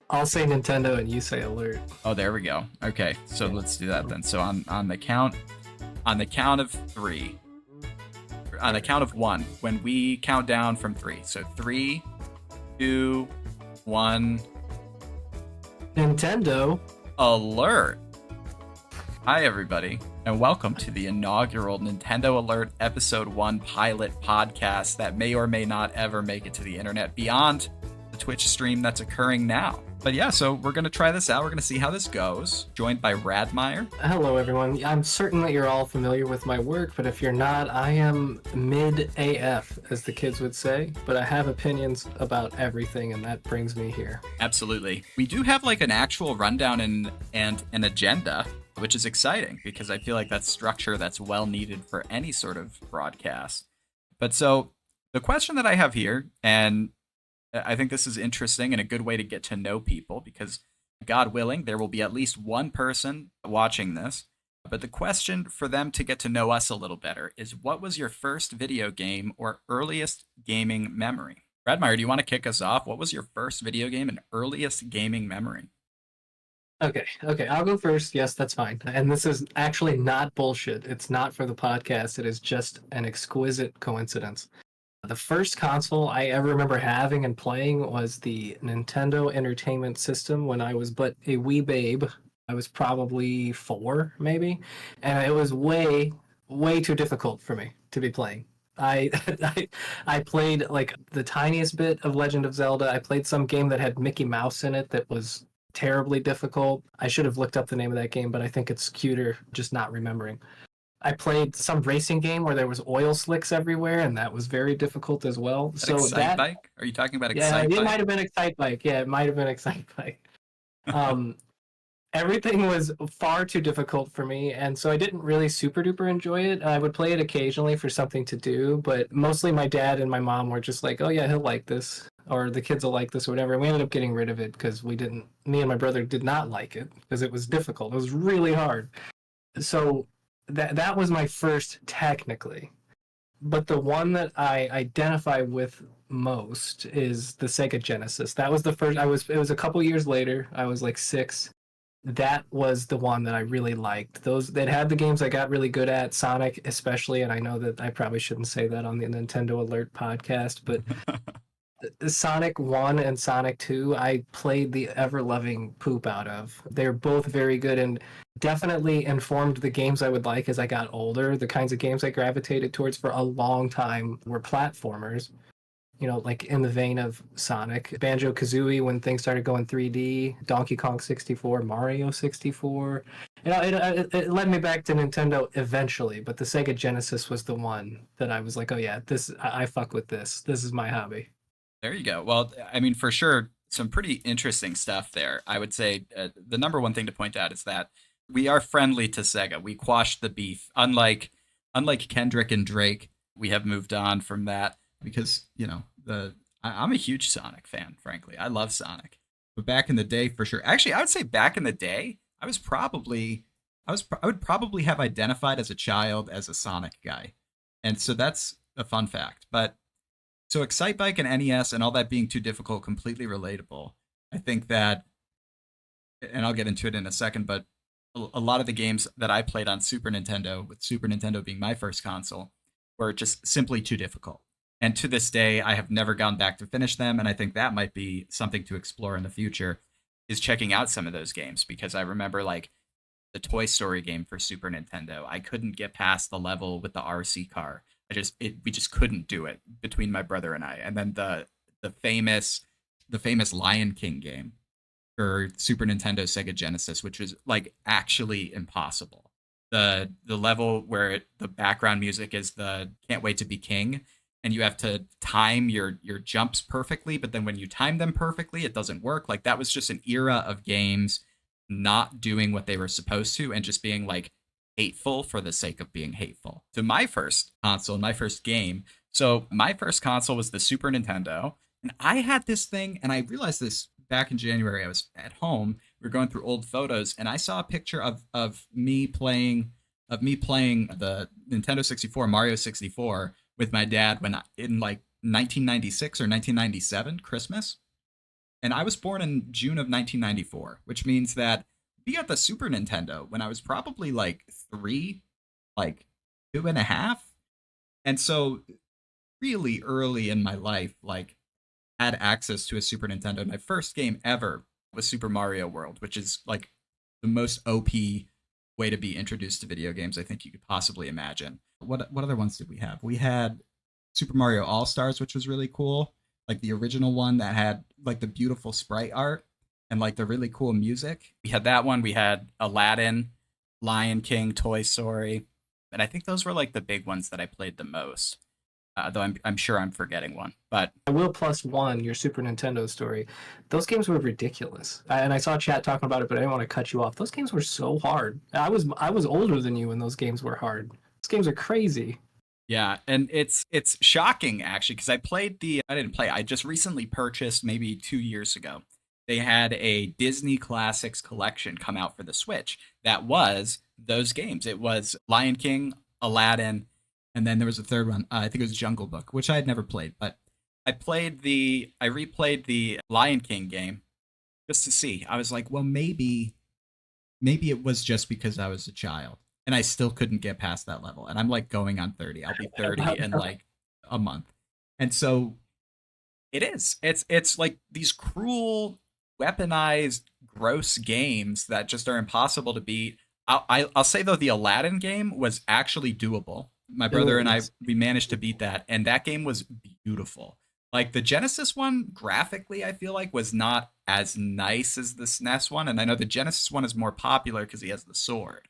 I'll say Nintendo and you say alert. Oh, there we go. Okay, so Yeah. let's do that then. So on the count of three, on the count of one, when we count down from three. So three, two, one, Nintendo. alert. Hi, everybody, and welcome to the inaugural Nintendo Alert Episode 1 pilot podcast that may or may not ever make it to the internet beyond the Twitch stream that's occurring now. But yeah, so we're going to try this out. We're going to see how this goes. Joined by Radmeyer. Hello, everyone. I'm certain that you're all familiar with my work, but if you're not, I am mid AF, as the kids would say. But I have opinions about everything, and that brings me here. Absolutely. We do have like an actual rundown and an agenda, which is exciting because I feel like that's structure that's well needed for any sort of broadcast. But so the question that I have here, and I think this is interesting and a good way to get to know people because, God willing, there will be at least one person watching this. But the question for them to get to know us a little better is, what was your first video game or earliest gaming memory? Radmeyer, do you want to kick us off? What was your first video game and earliest gaming memory? Okay, I'll go first. Yes, that's fine. And this is actually not bullshit. It's not for the podcast. It is just an exquisite coincidence. The first console I ever remember having and playing was the Nintendo Entertainment System when I was but a wee babe. I was probably 4, maybe, and it was way too difficult for me to be playing. I, I I played like the tiniest bit of Legend of Zelda. I played some game that had Mickey Mouse in it that was terribly difficult. I should have looked up the name of that game, but I think it's cuter, just not remembering. I played some racing game where there was oil slicks everywhere, and that was very difficult as well. That So Excite that, Bike? Are you talking about yeah, Excite it might Bike? have been Excite Bike. Yeah, it might have been Excite Bike. Um, Everything was far too difficult for me, and so I didn't really super duper enjoy it. I would play it occasionally for something to do, but mostly my dad and my mom were just like, "Oh yeah, he'll like this," or "The kids will like this," or whatever. And we ended up getting rid of it because we didn't. Me and my brother did not like it because it was difficult. It was really hard. So that was my first technically, but the one that I identify with most is the Sega Genesis. That was the first. I was. It was a couple years later. I was like 6. That was the one that I really liked. Those that had the games I got really good at, Sonic especially, and I know that I probably shouldn't say that on the Nintendo Alert podcast, but Sonic 1 and Sonic 2, I played the ever loving poop out of. They're both very good and definitely informed the games I would like as I got older. The kinds of games I gravitated towards for a long time were platformers, like in the vein of Sonic, Banjo Kazooie when things started going 3D, Donkey Kong 64, Mario 64. It led me back to Nintendo eventually, but the Sega Genesis was the one that I was like, oh yeah, I fuck with this. This is my hobby. There you go. Well, I mean, for sure, some pretty interesting stuff there. I would say the number one thing to point out is that we are friendly to Sega. We quashed the beef. Unlike Kendrick and Drake, we have moved on from that because I'm a huge Sonic fan. Frankly, I love Sonic. But back in the day, for sure. Actually, I would say back in the day, I would probably have identified as a child as a Sonic guy, and so that's a fun fact. But so Excitebike and NES and all that being too difficult, completely relatable. I think that, and I'll get into it in a second, but a lot of the games that I played on Super Nintendo, with Super Nintendo being my first console, were just simply too difficult. And to this day, I have never gone back to finish them, and I think that might be something to explore in the future, is checking out some of those games, because I remember like the Toy Story game for Super Nintendo. I couldn't get past the level with the RC car. We just couldn't do it between my brother and I. And then the famous the famous Lion King game for Super Nintendo Sega Genesis, which was like actually impossible. The level where the background music is the "Can't Wait to Be King," and you have to time your jumps perfectly, but then when you time them perfectly, it doesn't work. Like that was just an era of games not doing what they were supposed to and just being like hateful for the sake of being hateful. So my first console, my first game. So my first console was the Super Nintendo, and I had this thing, and I realized this back in January. I was at home. We were going through old photos, and I saw a picture of me playing the Nintendo 64, Mario 64 with my dad in like 1996 or 1997 Christmas. And I was born in June of 1994, which means that we got the Super Nintendo when I was probably like 3, like 2.5. And so really early in my life, like had access to a Super Nintendo. My first game ever was Super Mario World, which is like the most OP way to be introduced to video games I think you could possibly imagine. What other ones did we have? We had Super Mario All Stars, which was really cool, like the original one that had like the beautiful sprite art and like the really cool music. We had that one. We had Aladdin, Lion King, Toy Story, and I think those were like the big ones that I played the most. Though I'm sure I'm forgetting one, but I will plus one your Super Nintendo story. Those games were ridiculous, and I saw chat talking about it, but I didn't want to cut you off. Those games were so hard. I was older than you when those games were hard. Those games are crazy. yeah, and it's shocking actually because I didn't play. I just recently purchased maybe 2 years ago. They had a Disney Classics collection come out for the Switch that was those games. It was Lion King, Aladdin, and then there was a third one. I think it was Jungle Book, which I had never played, but I replayed the Lion King game just to see. I was like, well, maybe it was just because I was a child and I still couldn't get past that level. And I'm like going on 30. I'll be 30 in like a month. And so it is. It's like these cruel, weaponized, gross games that just are impossible to beat. I'll say though the Aladdin game was actually doable. My brother and I we managed to beat that, and that game was beautiful. Like the Genesis one, graphically, I feel like was not as nice as the SNES one, and I know the Genesis one is more popular because he has the sword.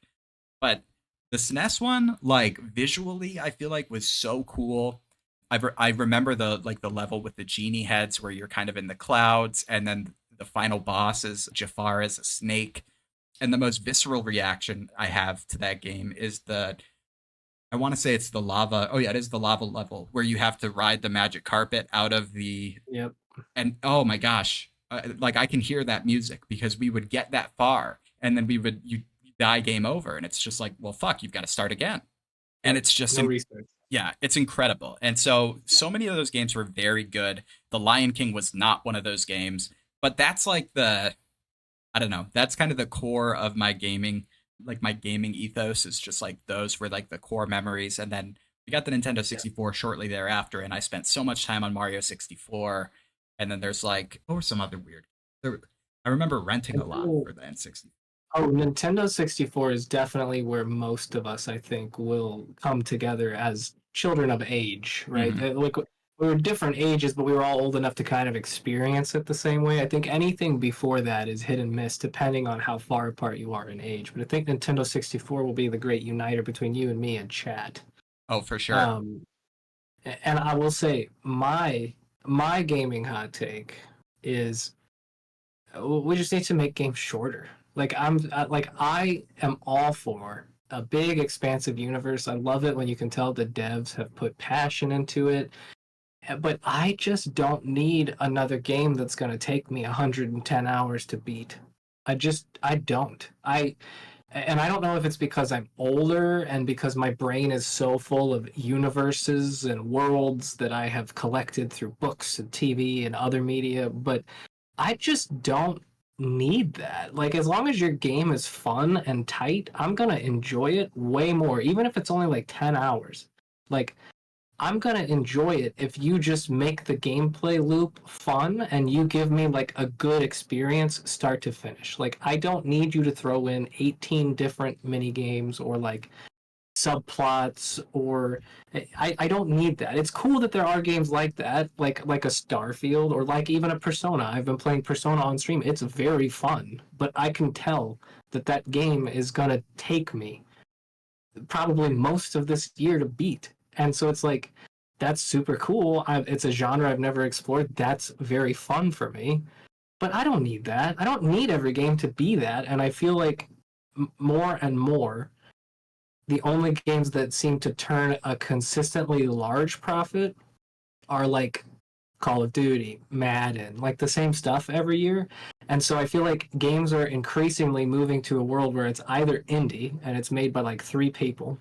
But the SNES one, like visually, I feel like was so cool. I remember the level with the genie heads where you're kind of in the clouds, and then the final boss is Jafar as a snake. And the most visceral reaction I have to that game is I want to say it's the lava. Oh yeah, it is the lava level where you have to ride the magic carpet out of the. Yep. And oh my gosh, like I can hear that music because we would get that far and then you die, game over, and it's just like, well, fuck, you've got to start again, and it's just No research. yeah, it's incredible. And so many of those games were very good. The Lion King was not one of those games, but that's like I don't know, that's kind of the core of my gaming. Like my gaming ethos is just like those were like the core memories. And then we got the Nintendo 64 shortly thereafter, and I spent so much time on Mario 64. And then there's like, what were some other weird? I remember renting a lot for the N64. Oh, Nintendo 64 is definitely where most of us, I think, will come together as children of age, right? Like we were different ages, but we were all old enough to kind of experience it the same way. I think anything before that is hit and miss, depending on how far apart you are in age. But I think Nintendo 64 will be the great uniter between you and me and chat. Oh, for sure. And I will say my gaming hot take is we just need to make games shorter. Like I am all for a big expansive universe. I love it when you can tell the devs have put passion into it. But I just don't need another game that's going to take me 110 hours to beat. I don't. And I don't know if it's because I'm older and because my brain is so full of universes and worlds that I have collected through books and TV and other media, but I just don't need that. Like, as long as your game is fun and tight, I'm gonna enjoy it way more, even if it's only like 10 hours. Like, I'm gonna enjoy it if you just make the gameplay loop fun and you give me like a good experience start to finish. Like, I don't need you to throw in 18 different mini games or like subplots or I don't need that. It's cool that there are games like that, like a Starfield or like even a Persona. I've been playing Persona on stream. It's very fun, but I can tell that that game is gonna take me probably most of this year to beat. And so it's like that's super cool. It's a genre I've never explored. That's very fun for me. But I don't need that. I don't need every game to be that. And I feel like more and more the only games that seem to turn a consistently large profit are like Call of Duty, Madden, like the same stuff every year. And so I feel like games are increasingly moving to a world where it's either indie and it's made by like 3 people,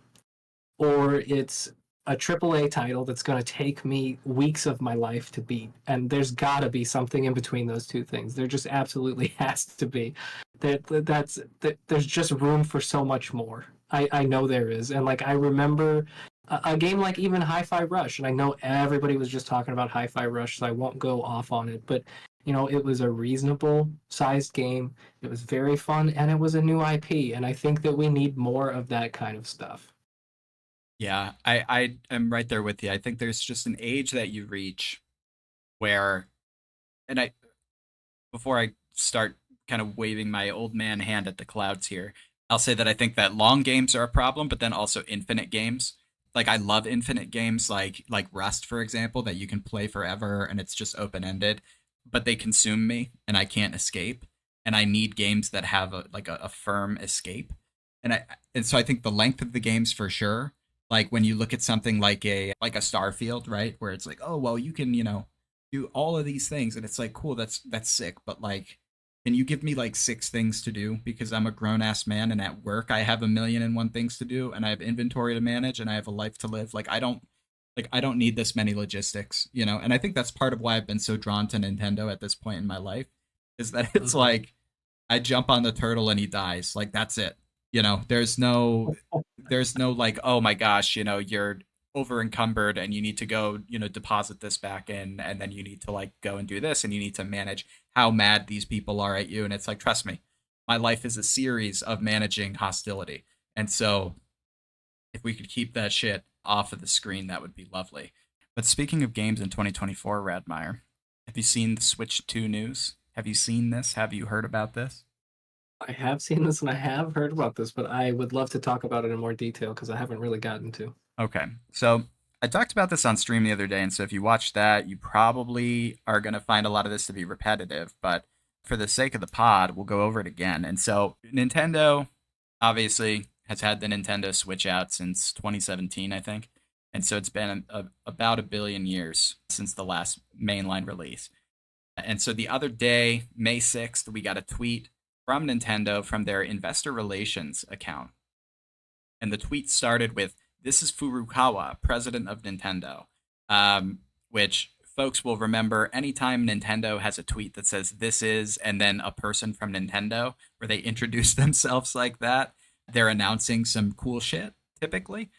or it's a AAA title that's going to take me weeks of my life to beat. And there's got to be something in between those two things. There just absolutely has to be. There's just room for so much more. I know there is. And like I remember a game like even Hi-Fi Rush, and I know everybody was just talking about Hi-Fi Rush, so I won't go off on it, but it was a reasonable sized game. It was very fun, and it was a new IP, and I think that we need more of that kind of stuff. Yeah, I am right there with you. I think there's just an age that you reach where, and I before I start kind of waving my old man hand at the clouds here, I'll say that I think that long games are a problem, but then also infinite games. Like I love infinite games like Rust, for example, that you can play forever and it's just open ended, but they consume me and I can't escape. And I need games that have a firm escape. And so I think the length of the games for sure. Like when you look at something like a Starfield, right, where it's like, oh well, you can do all of these things, and it's like cool, that's sick, but like can you give me like six things to do because I'm a grown ass man and at work I have a million and one things to do and I have inventory to manage and I have a life to live. I don't need this many logistics. And I think that's part of why I've been so drawn to Nintendo at this point in my life is that it's like I jump on the turtle and he dies. Like that's it. There's no like, oh my gosh, you're over encumbered and you need to go, deposit this back in and then you need to like go and do this and you need to manage how mad these people are at you. And it's like, trust me, my life is a series of managing hostility. And so if we could keep that shit off of the screen, that would be lovely. But speaking of games in 2024, Radmeyer, have you seen the Switch 2 news? Have you seen this? Have you heard about this? I have seen this and I have heard about this, but I would love to talk about it in more detail because I haven't really gotten to. Okay. So I talked about this on stream the other day, and so if you watch that, you probably are going to find a lot of this to be repetitive, but for the sake of the pod, we'll go over it again. And so Nintendo obviously has had the Nintendo Switch out since 2017, I think. And so it's been about a billion years since the last mainline release. And so the other day, May 6th, we got a tweet from Nintendo from their investor relations account. And the tweet started with, "This is Furukawa, president of Nintendo," which folks will remember anytime Nintendo has a tweet that says "this is" and then a person from Nintendo, where they introduce themselves like that, they're announcing some cool shit typically.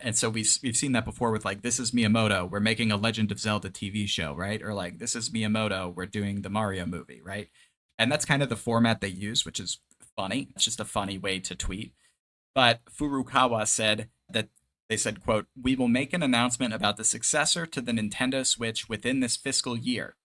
And so we've seen that before with like, "This is Miyamoto, we're making a Legend of Zelda TV show," right? Or like, "This is Miyamoto, we're doing the Mario movie," right? And that's kind of the format they use, which is funny. It's just a funny way to tweet. But Furukawa said that they said, quote, "We will make an announcement about the successor to the Nintendo Switch within this fiscal year.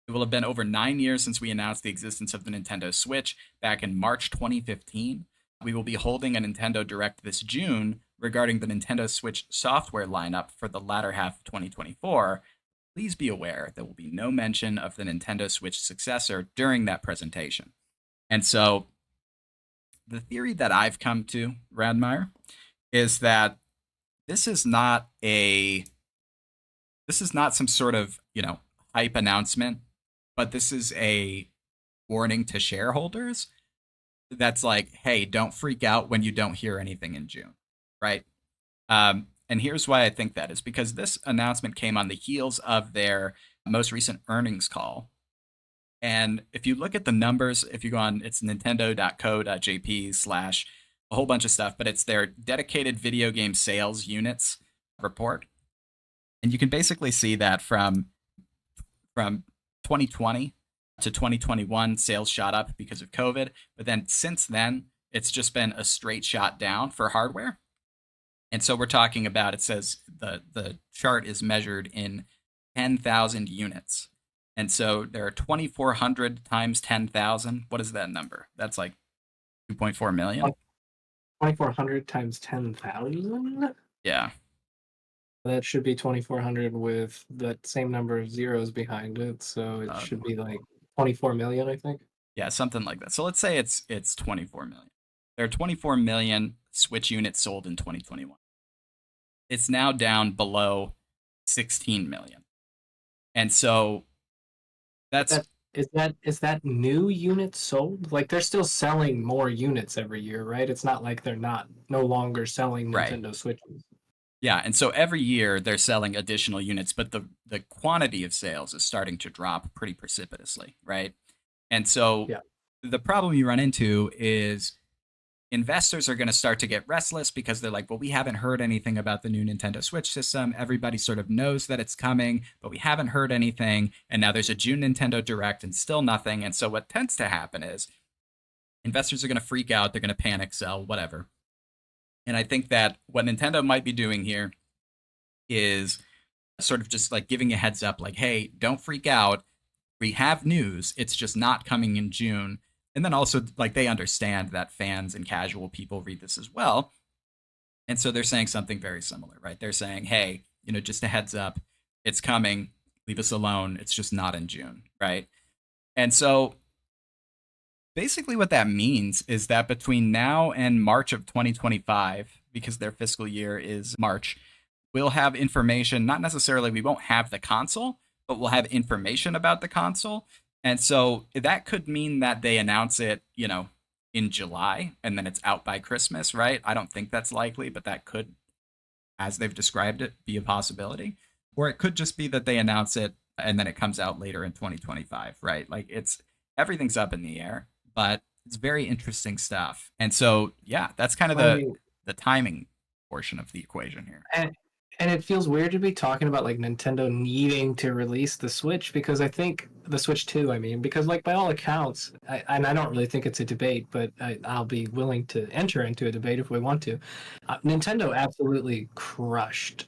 It will have been over 9 years since we announced the existence of the Nintendo Switch back in March 2015. We will be holding a Nintendo Direct this June regarding the Nintendo Switch software lineup for the latter half of 2024. Please be aware there will be no mention of the Nintendo Switch successor during that presentation." And so the theory that I've come to, Radmeyer, is that this is not some sort of, hype announcement, but this is a warning to shareholders that's like, hey, don't freak out when you don't hear anything in June, right? And here's why I think that is because this announcement came on the heels of their most recent earnings call. And if you look at the numbers, if you go on, it's nintendo.co.jp/ a whole bunch of stuff, but it's their dedicated video game sales units report. And you can basically see that from 2020 to 2021, sales shot up because of COVID. But then since then, it's just been a straight shot down for hardware. And so we're talking about, it says the chart is measured in 10,000 units. And so there are 2,400 times 10,000. What is that number? That's like 2.4 million. 2,400 times 10,000? Yeah. That should be 2,400 with that same number of zeros behind it. So it should be like 24 million, I think. Yeah, something like that. So let's say it's 24 million. There are 24 million Switch units sold in 2021. It's now down below 16 million. And so is that new units sold? Like they're still selling more units every year, right? It's not like they're no longer selling right. Nintendo Switches. Yeah, and so every year they're selling additional units, but the quantity of sales is starting to drop pretty precipitously, right? And so Yeah. the problem you run into is investors are going to start to get restless because they're like, well, we haven't heard anything about the new Nintendo Switch system. Everybody sort of knows that it's coming, but we haven't heard anything. And now there's a June Nintendo Direct and still nothing. And so what tends to happen is investors are going to freak out. They're going to panic sell, whatever. And I think that what Nintendo might be doing here is sort of just like giving a heads up, like, hey, don't freak out. We have news. It's just not coming in June. And then also, like, they understand that fans and casual people read this as well. And so they're saying something very similar, right? They're saying, hey, just a heads up, it's coming. Leave us alone. It's just not in June, right? And so basically what that means is that between now and March of 2025, because their fiscal year is March, we'll have information. Not necessarily, we won't have the console, but we'll have information about the console. And so that could mean that they announce it, in July and then it's out by Christmas, right? I don't think that's likely, but that could, as they've described it, be a possibility. Or it could just be that they announce it and then it comes out later in 2025, right? Like, everything's up in the air, but it's very interesting stuff. And so, yeah, that's kind of I mean, the timing portion of the equation here. and it feels weird to be talking about like Nintendo needing to release the Switch because I think the Switch 2, I mean, because like by all accounts, and I don't really think it's a debate, but I'll be willing to enter into a debate if we want to. Nintendo absolutely crushed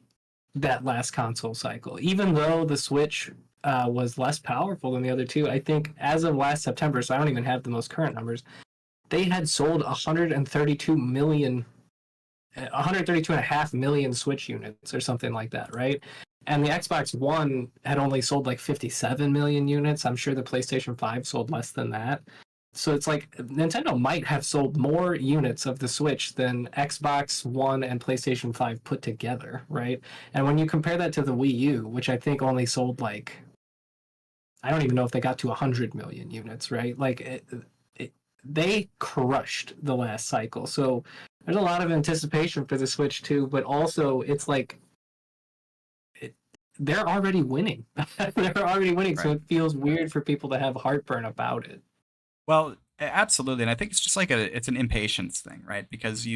that last console cycle, even though the Switch was less powerful than the other two. I think as of last September, so I don't even have the most current numbers, they had sold 132 million 132.5 million Switch units or something like that, right? And the Xbox One had only sold like 57 million units. I'm sure the PlayStation 5 sold less than that. So it's like Nintendo might have sold more units of the Switch than Xbox One and PlayStation 5 put together, right? And when you compare that to the Wii U, which I think only sold like, I don't even know if they got to 100 million units, right? Like they crushed the last cycle. So there's a lot of anticipation for the Switch 2, but also it's like they're already winning. They're already winning, so Right. it feels weird for people to have heartburn about it. Well, absolutely. And I think it's just like it's an impatience thing, right? Because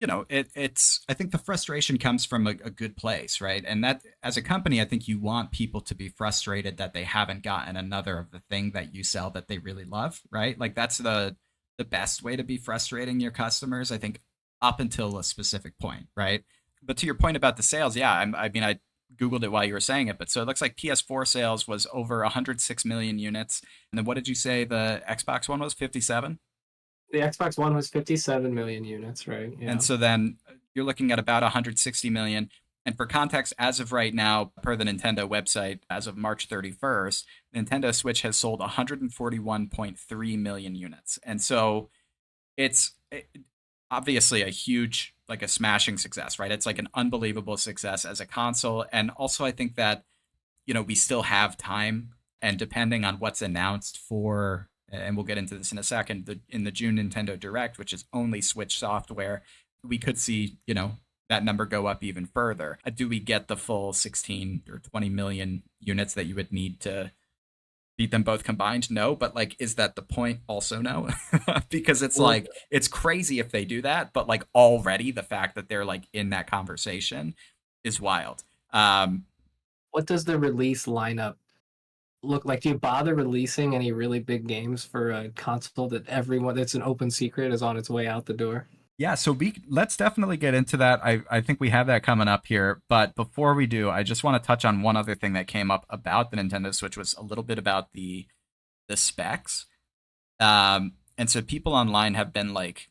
I think the frustration comes from a good place, right? And that, as a company, I think you want people to be frustrated that they haven't gotten another of the thing that you sell that they really love, right? Like, that's the best way to be frustrating your customers, I think, up until a specific point, right? But to your point about the sales, yeah, I mean, I googled it while you were saying it, but so it looks like PS4 sales was over 106 million units, and then what did you say the Xbox One was? 57. The Xbox One was 57 million units, right? And Yeah. so then you're looking at about 160 million. And for context, as of right now, per the Nintendo website, as of March 31st, Nintendo Switch has sold 141.3 million units. And so it's obviously a huge, like a smashing success, right? It's like an unbelievable success as a console. And also, I think that, we still have time. And depending on what's announced for, and we'll get into this in a second, in the June Nintendo Direct, which is only Switch software, we could see, that number go up even further. Do we get the full 16 or 20 million units that you would need to beat them both combined? No, but like, is that the point? Also, no, because it's Well, like, it's crazy if they do that, but like, already the fact that they're like in that conversation is wild. what does the release lineup look like? Do you bother releasing any really big games for a console that everyone that's an open secret is on its way out the door? Yeah, so let's definitely get into that. I think we have that coming up here, but before we do, I just want to touch on one other thing that came up about the Nintendo Switch, was a little bit about the specs. And so people online have been like,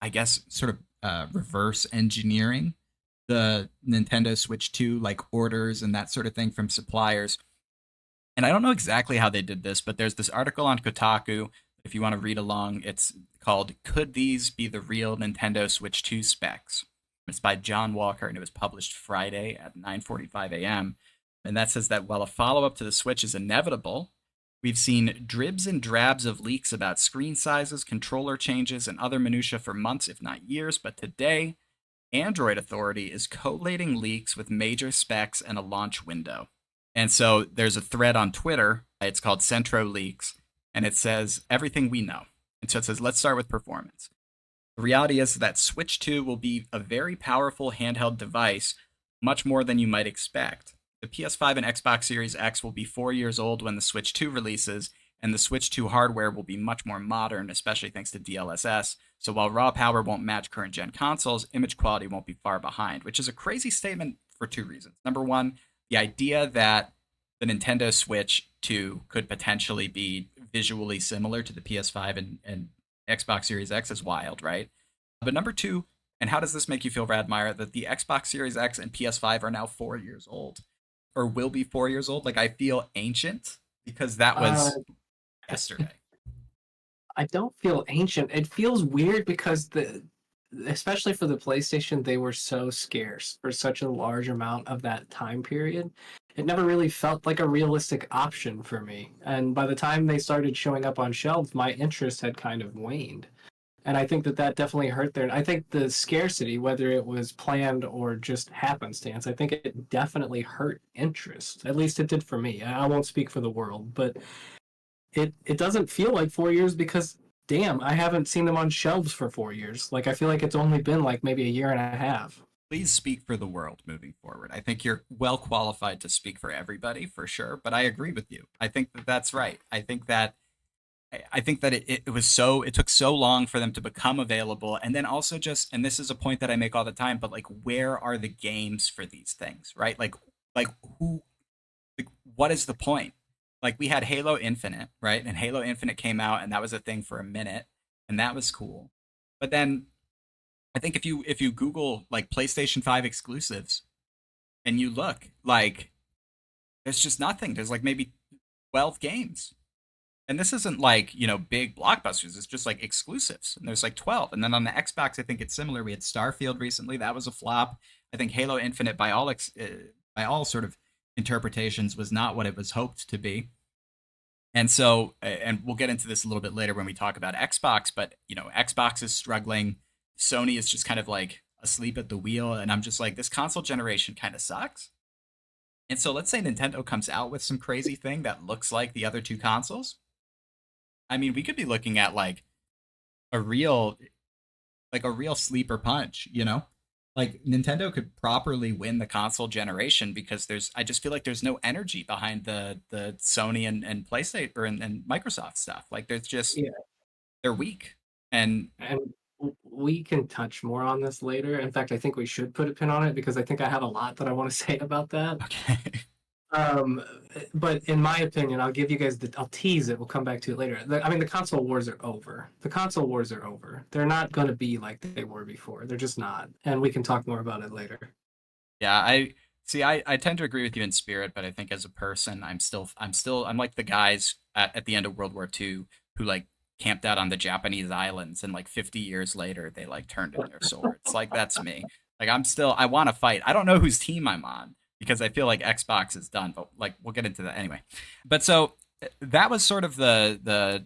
I guess, sort of reverse engineering the Nintendo Switch 2, like orders and that sort of thing from suppliers. And I don't know exactly how they did this, but there's this article on Kotaku. If you want to read along, it's called "Could These Be the Real Nintendo Switch 2 Specs?" It's by John Walker, and it was published Friday at 9:45 a.m. And that says that while a follow-up to the Switch is inevitable, we've seen dribs and drabs of leaks about screen sizes, controller changes, and other minutia for months, if not years. But today, Android Authority is collating leaks with major specs and a launch window. And so there's a thread on Twitter. It's called Centro Leaks, and it says everything we know. And so it says, let's start with performance. The reality is that Switch 2 will be a very powerful handheld device, much more than you might expect. The PS5 and Xbox Series X will be 4 years old when the Switch 2 releases, and the Switch 2 hardware will be much more modern, especially thanks to DLSS. So while raw power won't match current gen consoles, image quality won't be far behind, which is a crazy statement for two reasons. Number one, the idea that the Nintendo Switch 2 could potentially be visually similar to the PS5 and Xbox Series X is wild, right? But number two, and how does this make you feel, Radmire, that the Xbox Series X and PS5 are now 4 years old or will be 4 years old? Like, I feel ancient because that Uh, was yesterday. I don't feel ancient. It feels weird because especially for the PlayStation, they were so scarce for such a large amount of that time period. It never really felt like a realistic option for me. And by the time they started showing up on shelves, my interest had kind of waned. And I think that definitely hurt there. I think the scarcity, whether it was planned or just happenstance, I think it definitely hurt interest. At least it did for me. I won't speak for the world, but it doesn't feel like 4 years because damn, I haven't seen them on shelves for 4 years. Like I feel like it's only been like maybe a year and a half. Please speak for the world moving forward. I think you're well qualified to speak for everybody for sure, but I agree with you. I think that that's right. I think that it was so it took so long for them to become available, and then also just, and this is a point that I make all the time, but like, where are the games for these things, right? Like who, like, what is the point? Like, we had Halo Infinite, right? And Halo Infinite came out, and that was a thing for a minute, and that was cool. But then I think if you Google like PlayStation 5 exclusives and you look, like, there's just nothing. There's like maybe 12 games. And this isn't like, big blockbusters. It's just like exclusives. And there's like 12. And then on the Xbox, I think it's similar. We had Starfield recently. That was a flop. I think Halo Infinite, by all sort of interpretations, was not what it was hoped to be. And so, and we'll get into this a little bit later when we talk about Xbox, but, Xbox is struggling. Sony is just kind of like asleep at the wheel. And I'm just like, this console generation kind of sucks. And so let's say Nintendo comes out with some crazy thing that looks like the other two consoles. I mean, we could be looking at a real a real sleeper punch, Like, Nintendo could properly win the console generation because I just feel like there's no energy behind the Sony and PlayStation and Microsoft stuff. Like, there's just, Yeah. they're weak. And And we can touch more on this later. In fact, I think we should put a pin on it because I think I have a lot that I want to say about that. okay. Um, but in my opinion, I'll give you guys I'll tease it. We'll come back to it later. I mean, the console wars are over. The console wars are over. They're not going to be like they were before. They're just not. And we can talk more about it later. Yeah, I tend to agree with you in spirit, but I think as a person, I'm like the guys at the end of World War II who like camped out on the Japanese islands, and like 50 years later they like turned in their swords. Like, that's me. Like, I want to fight. I don't know whose team I'm on because I feel like Xbox is done, but like, we'll get into that anyway. But so that was sort of the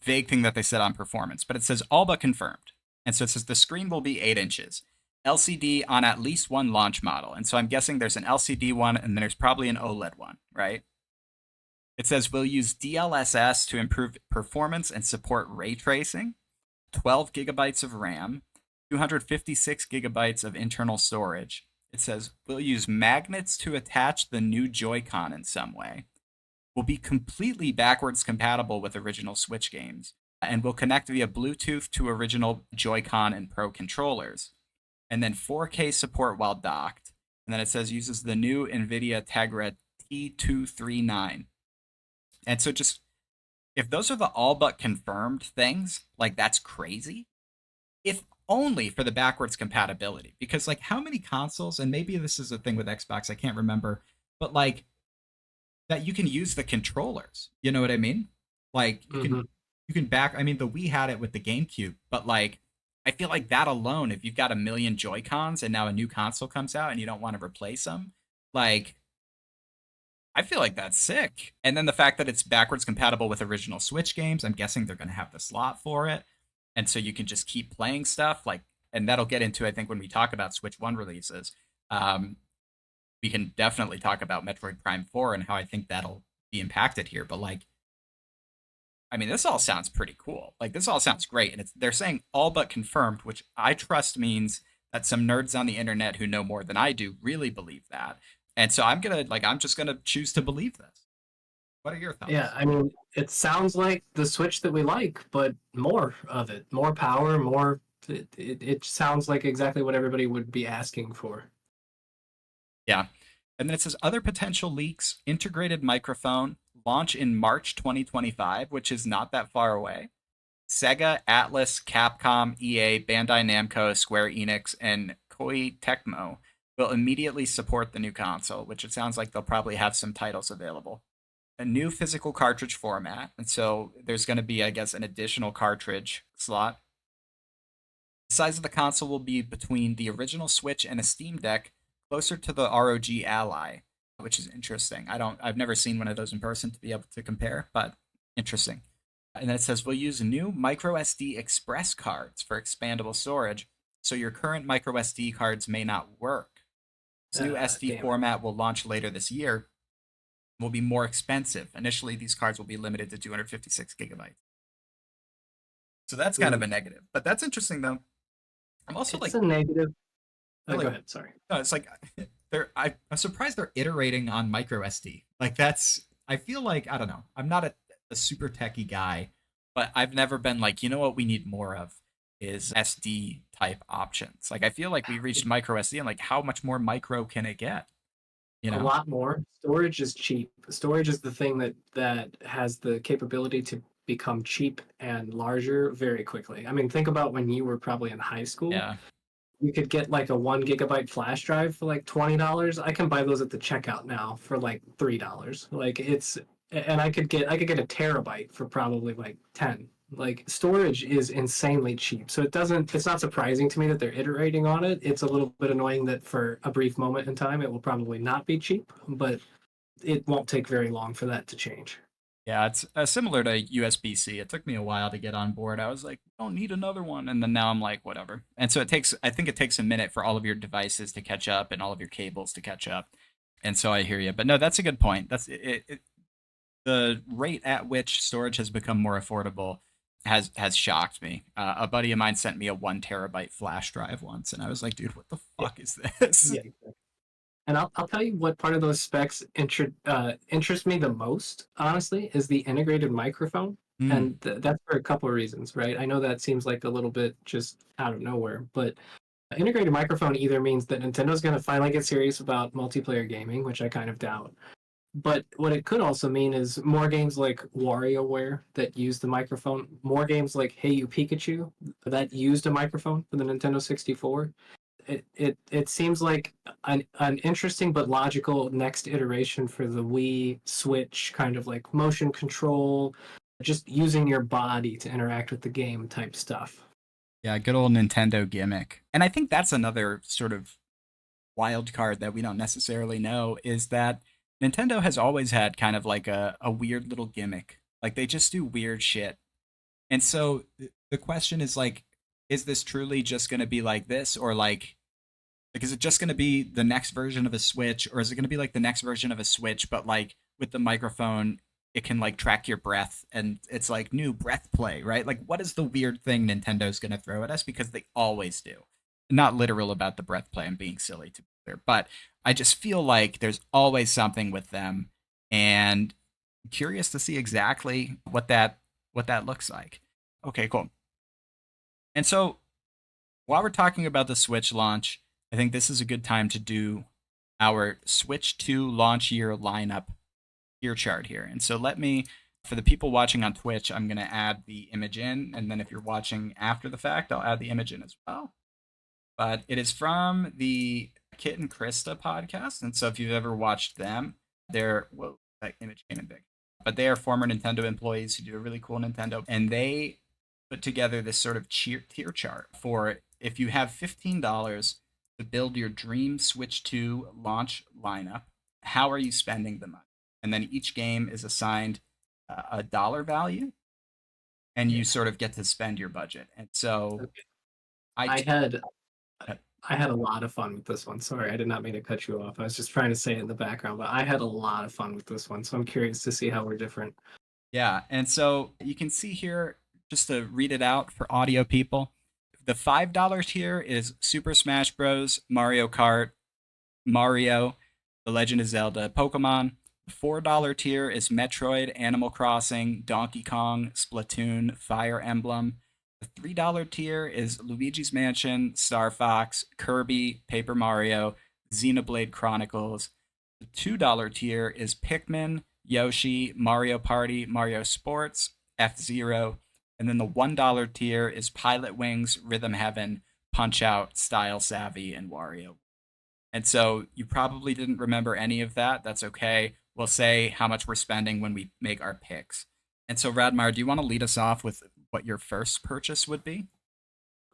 vague thing that they said on performance, but it says all but confirmed. And so it says the screen will be 8 inches. LCD on at least one launch model. And so I'm guessing there's an LCD one and then there's probably an OLED one, right? It says we'll use DLSS to improve performance and support ray tracing, 12 gigabytes of RAM, 256 gigabytes of internal storage. It says we'll use magnets to attach the new Joy-Con in some way. Will be completely backwards compatible with original Switch games, and will connect via Bluetooth to original Joy-Con and Pro controllers. And then 4K support while docked. And then it says uses the new NVIDIA Tegra T239. And so just, if those are the all but confirmed things, like, that's crazy. If only for the backwards compatibility. Because, like, how many consoles, and maybe this is a thing with Xbox, I can't remember, but like, that you can use the controllers. You know what I mean? Like, you can back, I mean, the Wii had it with the GameCube, but like, I feel like that alone, if you've got a million Joy-Cons and now a new console comes out and you don't want to replace them, like, I feel like that's sick. And then the fact that it's backwards compatible with original Switch games, I'm guessing they're going to have the slot for it. And so you can just keep playing stuff. Like, and that'll get into, I think, when we talk about Switch 1 releases. Um, we can definitely talk about Metroid Prime 4 and how I think that'll be impacted here. But like, I mean, this all sounds pretty cool. Like, this all sounds great, and they're saying all but confirmed, which I trust means that some nerds on the internet who know more than I do really believe that. And so I'm just gonna choose to believe this. What are your Yeah, thoughts? I mean, it sounds like the Switch that we like, but more of it, more power, more. It sounds like exactly what everybody would be asking for. Yeah. And then it says other potential leaks, integrated microphone, launch in March 2025, which is not that far away. Sega, Atlas, Capcom, EA, Bandai Namco, Square Enix, and Koei Tecmo will immediately support the new console, which it sounds like they'll probably have some titles available. A new physical cartridge format, and so there's going to be, I guess, an additional cartridge slot. The size of the console will be between the original Switch and a Steam Deck, closer to the ROG Ally, which is interesting. I've never seen one of those in person to be able to compare, but interesting. And then it says we'll use new micro SD express cards for expandable storage, so your current micro SD cards may not work. This new SD Damn it. format will launch later this year. Will be more expensive. Initially, these cards will be limited to 256 gigabytes. So that's kind of Ooh, a negative, but that's interesting though. I'm also it's like, a negative. Go like, ahead. Sorry. no, it's like I'm surprised they're iterating on micro SD. Like that's, I feel like, I don't know. I'm not a super techie guy, but I've never been like, you know what we need more of is SD type options. Like I feel like we reached micro SD and like how much more micro can it get? You A know? lot more. Storage is cheap. Storage is the thing that has the capability to become cheap and larger very quickly. I mean, think about when you were probably in high school. Yeah. You could get like a 1 gigabyte flash drive for like $20. I can buy those at the checkout now for like $3. Like it's and I could get a terabyte for probably like 10. Like storage is insanely cheap. So it's not surprising to me that they're iterating on it. It's a little bit annoying that for a brief moment in time it will probably not be cheap, but it won't take very long for that to change. Yeah, it's similar to USB-C. It took me a while to get on board. I was like, I don't need another one, and then now I'm like, whatever. And so I think it takes a minute for all of your devices to catch up and all of your cables to catch up. And so I hear you, but no, that's a good point. That's the rate at which storage has become more affordable has shocked me. A buddy of mine sent me a 1 terabyte flash drive once, and I was like, dude, what the Yeah. fuck is this? Yeah. And I'll tell you what part of those specs interest me the most, honestly, is the integrated microphone. Mm, And that's for a couple of reasons, right? I know that seems like a little bit just out of nowhere, but integrated microphone either means that Nintendo's going to finally get serious about multiplayer gaming, which I kind of doubt. But what it could also mean is more games like WarioWare that use the microphone, more games like Hey You Pikachu that used a microphone for the Nintendo 64. It seems like an interesting but logical next iteration for the Wii Switch, kind of like motion control, just using your body to interact with the game type stuff. yeah, good old Nintendo gimmick. And I think that's another sort of wild card that we don't necessarily know is that Nintendo has always had kind of like a weird little gimmick. Like they just do weird shit. And so the question is like, is this truly just going to be like this, or like is it just going to be the next version of a Switch, or is it going to be like the next version of a Switch, but like with the microphone, it can like track your breath and it's like new breath play, right? Like what is the weird thing Nintendo's going to throw at us, because they always do. Not literal about the breath play. I'm being silly to be clear, but I just feel like there's always something with them, and I'm curious to see exactly what that looks like. Okay, cool. And so while we're talking about the Switch launch, I think this is a good time to do our Switch 2 launch year lineup tier chart here. And so for the people watching on Twitch, I'm going to add the image in. And then if you're watching after the fact, I'll add the image in as well. But it is from the Kit and Krista podcast. And so if you've ever watched them, whoa, that image came in big. But they are former Nintendo employees who do a really cool Nintendo. And they put together this sort of tier chart for if you have $15 to build your dream Switch 2 launch lineup, how are you spending the money? And then each game is assigned a dollar value, and Yeah. you sort of get to spend your budget. And so Okay. I I do. had I had a lot of fun with this one. Sorry, I did not mean to cut you off. I was just trying to say it in the background, but I had a lot of fun with this one. So I'm curious to see how we're different. Yeah, and so you can see here, just to read it out for audio people, the $5 tier is Super Smash Bros, Mario Kart, Mario, The Legend of Zelda, Pokemon. The $4 tier is Metroid, Animal Crossing, Donkey Kong, Splatoon, Fire Emblem. The $3 tier is Luigi's Mansion, Star Fox, Kirby, Paper Mario, Xenoblade Chronicles. The $2 tier is Pikmin, Yoshi, Mario Party, Mario Sports, F Zero. And then the $1 tier is Pilot Wings, Rhythm Heaven, Punch Out, Style Savvy, and Wario. And so you probably didn't remember any of that. That's okay. We'll say how much we're spending when we make our picks. And so, Radmar, do you want to lead us off with what your first purchase would be?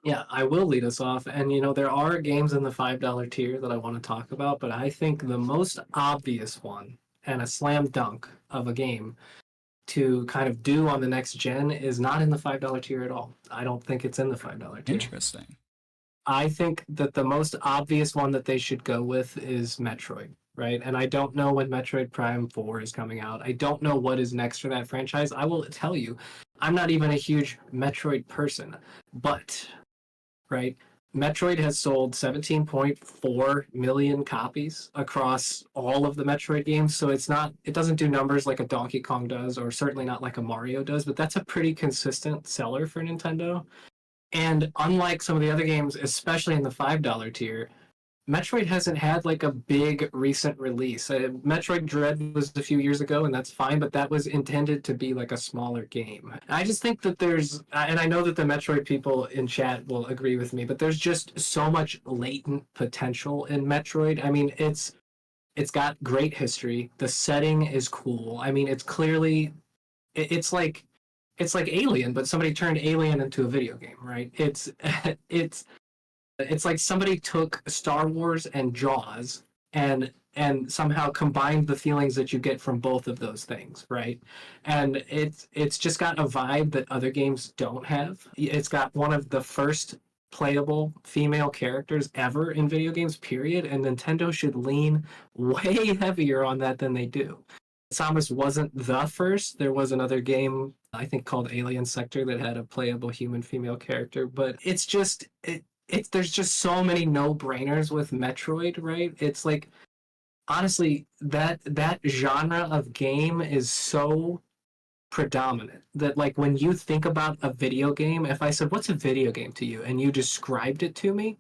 Yeah, I will lead us off. And there are games in the $5 tier that I want to talk about, but I think the most obvious one and a slam dunk of a game to kind of do on the next gen is not in the $5 tier at all. I don't think it's in the $5 tier. Interesting. I think that the most obvious one that they should go with is Metroid, right? And I don't know when Metroid Prime 4 is coming out. I don't know what is next for that franchise. I will tell you, I'm not even a huge Metroid person, but right? Metroid has sold 17.4 million copies across all of the Metroid games. So it doesn't do numbers like a Donkey Kong does, or certainly not like a Mario does, but that's a pretty consistent seller for Nintendo. And unlike some of the other games, especially in the $5 tier, Metroid hasn't had like a big recent release. Metroid Dread was a few years ago, and that's fine, but that was intended to be like a smaller game. I just think that and I know that the Metroid people in chat will agree with me, but there's just so much latent potential in Metroid. I mean, it's got great history. The setting is cool. I mean, it's clearly it's like Alien, but somebody turned Alien into a video game, right? It's it's like somebody took Star Wars and Jaws and somehow combined the feelings that you get from both of those things, right? And it's just got a vibe that other games don't have. It's got one of the first playable female characters ever in video games, period, and Nintendo should lean way heavier on that than they do. Samus wasn't the first. There was another game, I think, called Alien Sector that had a playable human female character, but it's there's just so many no-brainers with Metroid, right? It's like honestly that genre of game is so predominant that like when you think about a video game, if I said what's a video game to you and you described it to me,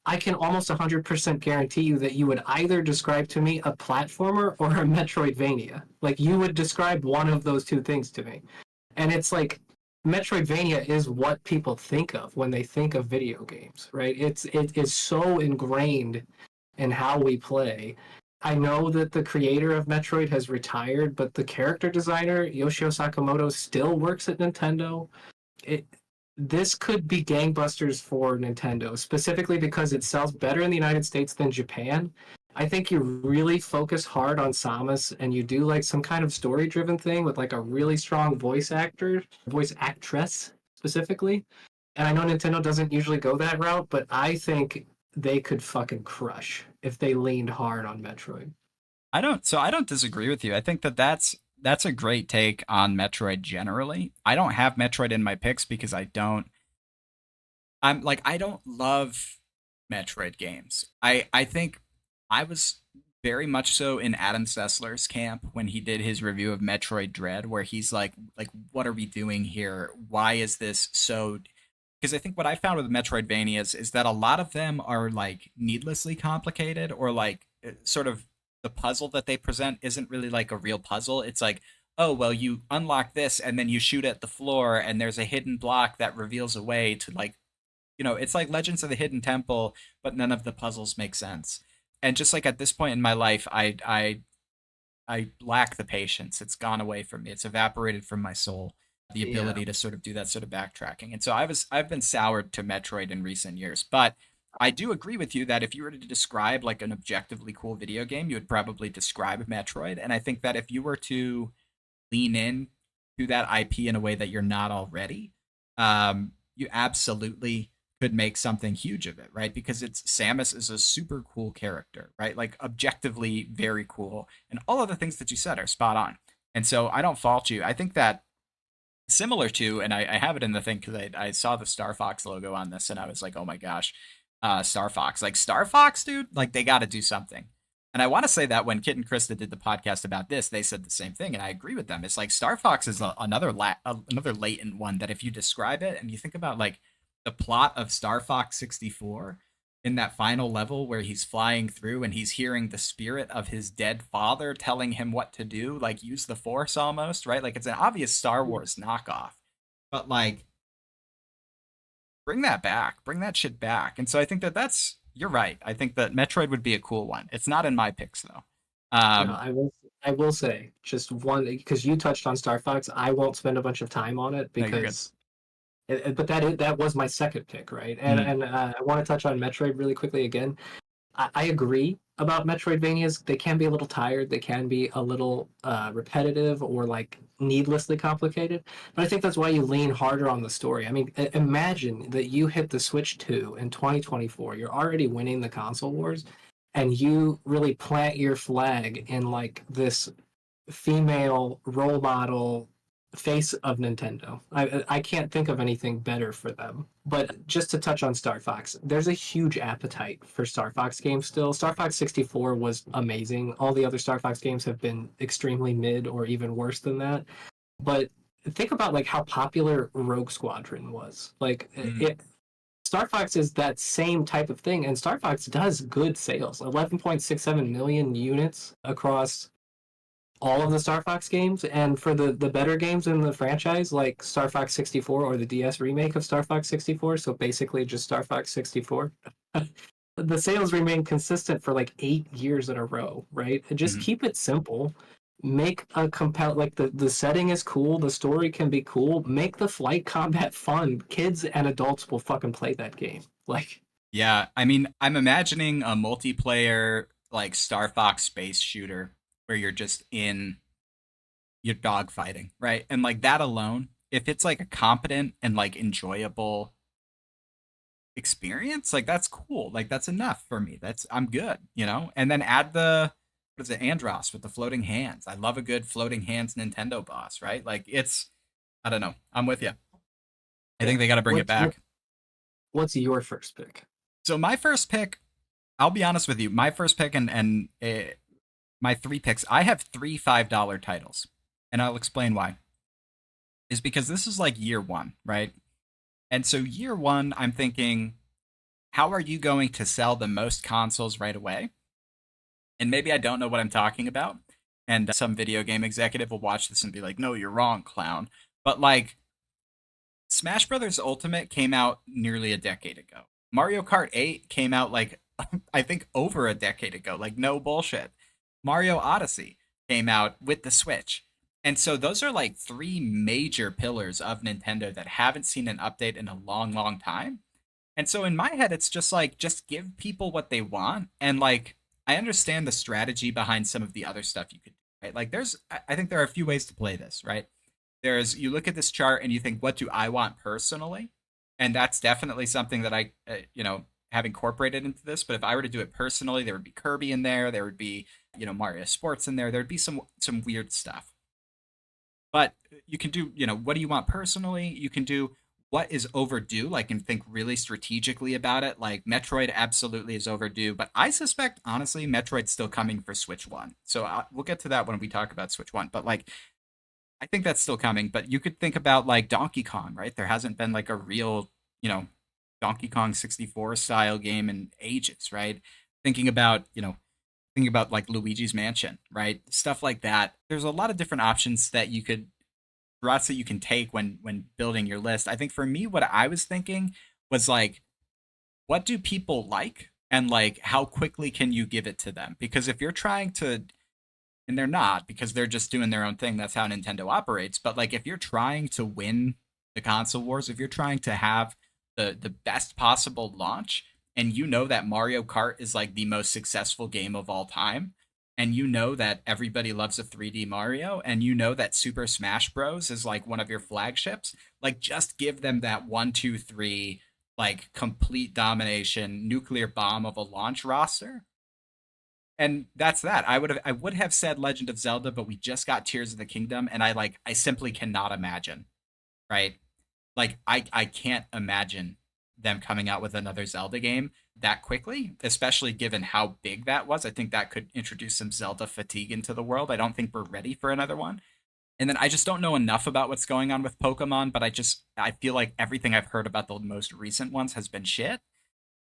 I can almost 100% guarantee you that you would either describe to me a platformer or a Metroidvania. Like you would describe one of those two things to me. And it's like Metroidvania is what people think of when they think of video games, right? It is so ingrained in how we play. I know that the creator of Metroid has retired, but the character designer Yoshio Sakamoto still works at Nintendo. It This could be gangbusters for Nintendo, specifically because it sells better in the United States than Japan. I think you really focus hard on Samus and you do like some kind of story driven thing with like a really strong voice actress specifically. And I know Nintendo doesn't usually go that route, but I think they could fucking crush if they leaned hard on Metroid. I don't disagree with you. I think that that's a great take on Metroid generally. I don't have Metroid in my picks because I don't love Metroid games. I think I was very much so in Adam Sessler's camp when he did his review of Metroid Dread, where he's like what are we doing here? Why is this so? Because I think what I found with Metroidvanias is that a lot of them are like needlessly complicated, or like sort of the puzzle that they present isn't really like a real puzzle. It's like, oh well, you unlock this and then you shoot at the floor and there's a hidden block that reveals a way to like, it's like Legends of the Hidden Temple, but none of the puzzles make sense. And just like at this point in my life, I lack the patience. It's gone away from me. It's evaporated from my soul. The Yeah. ability to sort of do that sort of backtracking. And so I've been soured to Metroid in recent years. But I do agree with you that if you were to describe like an objectively cool video game, you would probably describe Metroid. And I think that if you were to lean in to that IP in a way that you're not already, you absolutely could make something huge of it, right? Because it's Samus is a super cool character, right? Like objectively very cool. And all of the things that you said are spot on. And so I don't fault you. I think that similar to, and I have it in the thing because I saw the Star Fox logo on this and I was like, oh my gosh, Star Fox. Like Star Fox, dude, like they got to do something. And I want to say that when Kit and Krista did the podcast about this, they said the same thing, and I agree with them. It's like Star Fox is another latent one that if you describe it and you think about like the plot of Star Fox 64 in that final level where he's flying through and he's hearing the spirit of his dead father telling him what to do, like use the Force almost, right? Like it's an obvious Star Wars knockoff, but like bring that back, bring that shit back. And so I think that that's you're right. I think that Metroid would be a cool one. It's not in my picks though. No, Um, I will say just one because you touched on Star Fox. I won't spend a bunch of time on it no, you're good. because but that was my second pick, right? Mm, And I want to touch on Metroid really quickly again. I agree about Metroidvanias. They can be a little tired. They can be a little repetitive or like needlessly complicated. But I think that's why you lean harder on the story. I mean, imagine that you hit the Switch 2 in 2024. You're already winning the console wars, and you really plant your flag in like this female role model face of Nintendo. I can't think of anything better for them. But just to touch on Star Fox, there's a huge appetite for Star Fox games still. Star Fox 64 was amazing. All the other Star Fox games have been extremely mid or even worse than that. But think about like how popular Rogue Squadron was. Like mm. it Star Fox is that same type of thing, and Star Fox does good sales. 11.67 million units across all of the Star Fox games, and for the better games in the franchise, like Star Fox 64 or the DS remake of Star Fox 64, so basically just Star Fox 64, the sales remain consistent for like 8 years in a row, right? And just Mhm. keep it simple. Make a compel like the setting is cool, the story can be cool. Make the flight combat fun. Kids and adults will fucking play that game. Like, Yeah, I mean, I'm imagining a multiplayer like Star Fox space shooter where you're just in your dog fighting, right? And like that alone, if it's like a competent and like enjoyable experience, like that's cool. Like that's enough for me. That's I'm good, you know? And then add the what is it, Andros with the floating hands. I love a good floating hands Nintendo boss, right? Like it's I don't know. I'm with you. I think yeah. they got to bring it back. What's your first pick? So my first pick, I'll be honest with you, my first pick and my three picks, I have three $5 titles, and I'll explain why. Is because this is like year one, right? And so year one, I'm thinking, how are you going to sell the most consoles right away? And maybe I don't know what I'm talking about, and some video game executive will watch this and be like, "No, you're wrong, clown." But like, Smash Brothers Ultimate came out nearly a decade ago. Mario Kart 8 came out like I think over a decade ago. Like no bullshit. Mario Odyssey came out with the Switch. And so those are like three major pillars of Nintendo that haven't seen an update in a long, long time. And so in my head it's just like just give people what they want and like I understand the strategy behind some of the other stuff you could do, right? Like I think there are a few ways to play this, right? There's you look at this chart and you think what do I want personally, and that's definitely something that I have incorporated into this. But if I were to do it personally, there would be Kirby in there would be Mario Sports in there'd be some weird stuff. But you can do what do you want personally, you can do what is overdue, like, and think really strategically about it. Like Metroid absolutely is overdue, but I suspect honestly Metroid's still coming for Switch 1, so we'll get to that when we talk about Switch 1. But like I think that's still coming, but you could think about like Donkey Kong, right? There hasn't been like a real, Donkey Kong 64 style game in ages, right? Thinking about, thinking about like Luigi's Mansion, right? Stuff like that. There's a lot of different options that you could routes that you can take when building your list. I think for me what I was thinking was like what do people like and like how quickly can you give it to them? Because if you're trying to and they're not because they're just doing their own thing. That's how Nintendo operates. But like if you're trying to win the console wars, if you're trying to have the best possible launch, and you know that Mario Kart is like the most successful game of all time, and you know that everybody loves a 3D Mario, and you know that Super Smash Bros is like one of your flagships, like just give them that one, two, three like complete domination, nuclear bomb of a launch roster. And that's that. I would have said Legend of Zelda, but we just got Tears of the Kingdom, and I simply cannot imagine, right? Like I can't imagine them coming out with another Zelda game that quickly, especially given how big that was. I think that could introduce some Zelda fatigue into the world. I don't think we're ready for another one. And then I just don't know enough about what's going on with Pokemon, but I feel like everything I've heard about the most recent ones has been shit.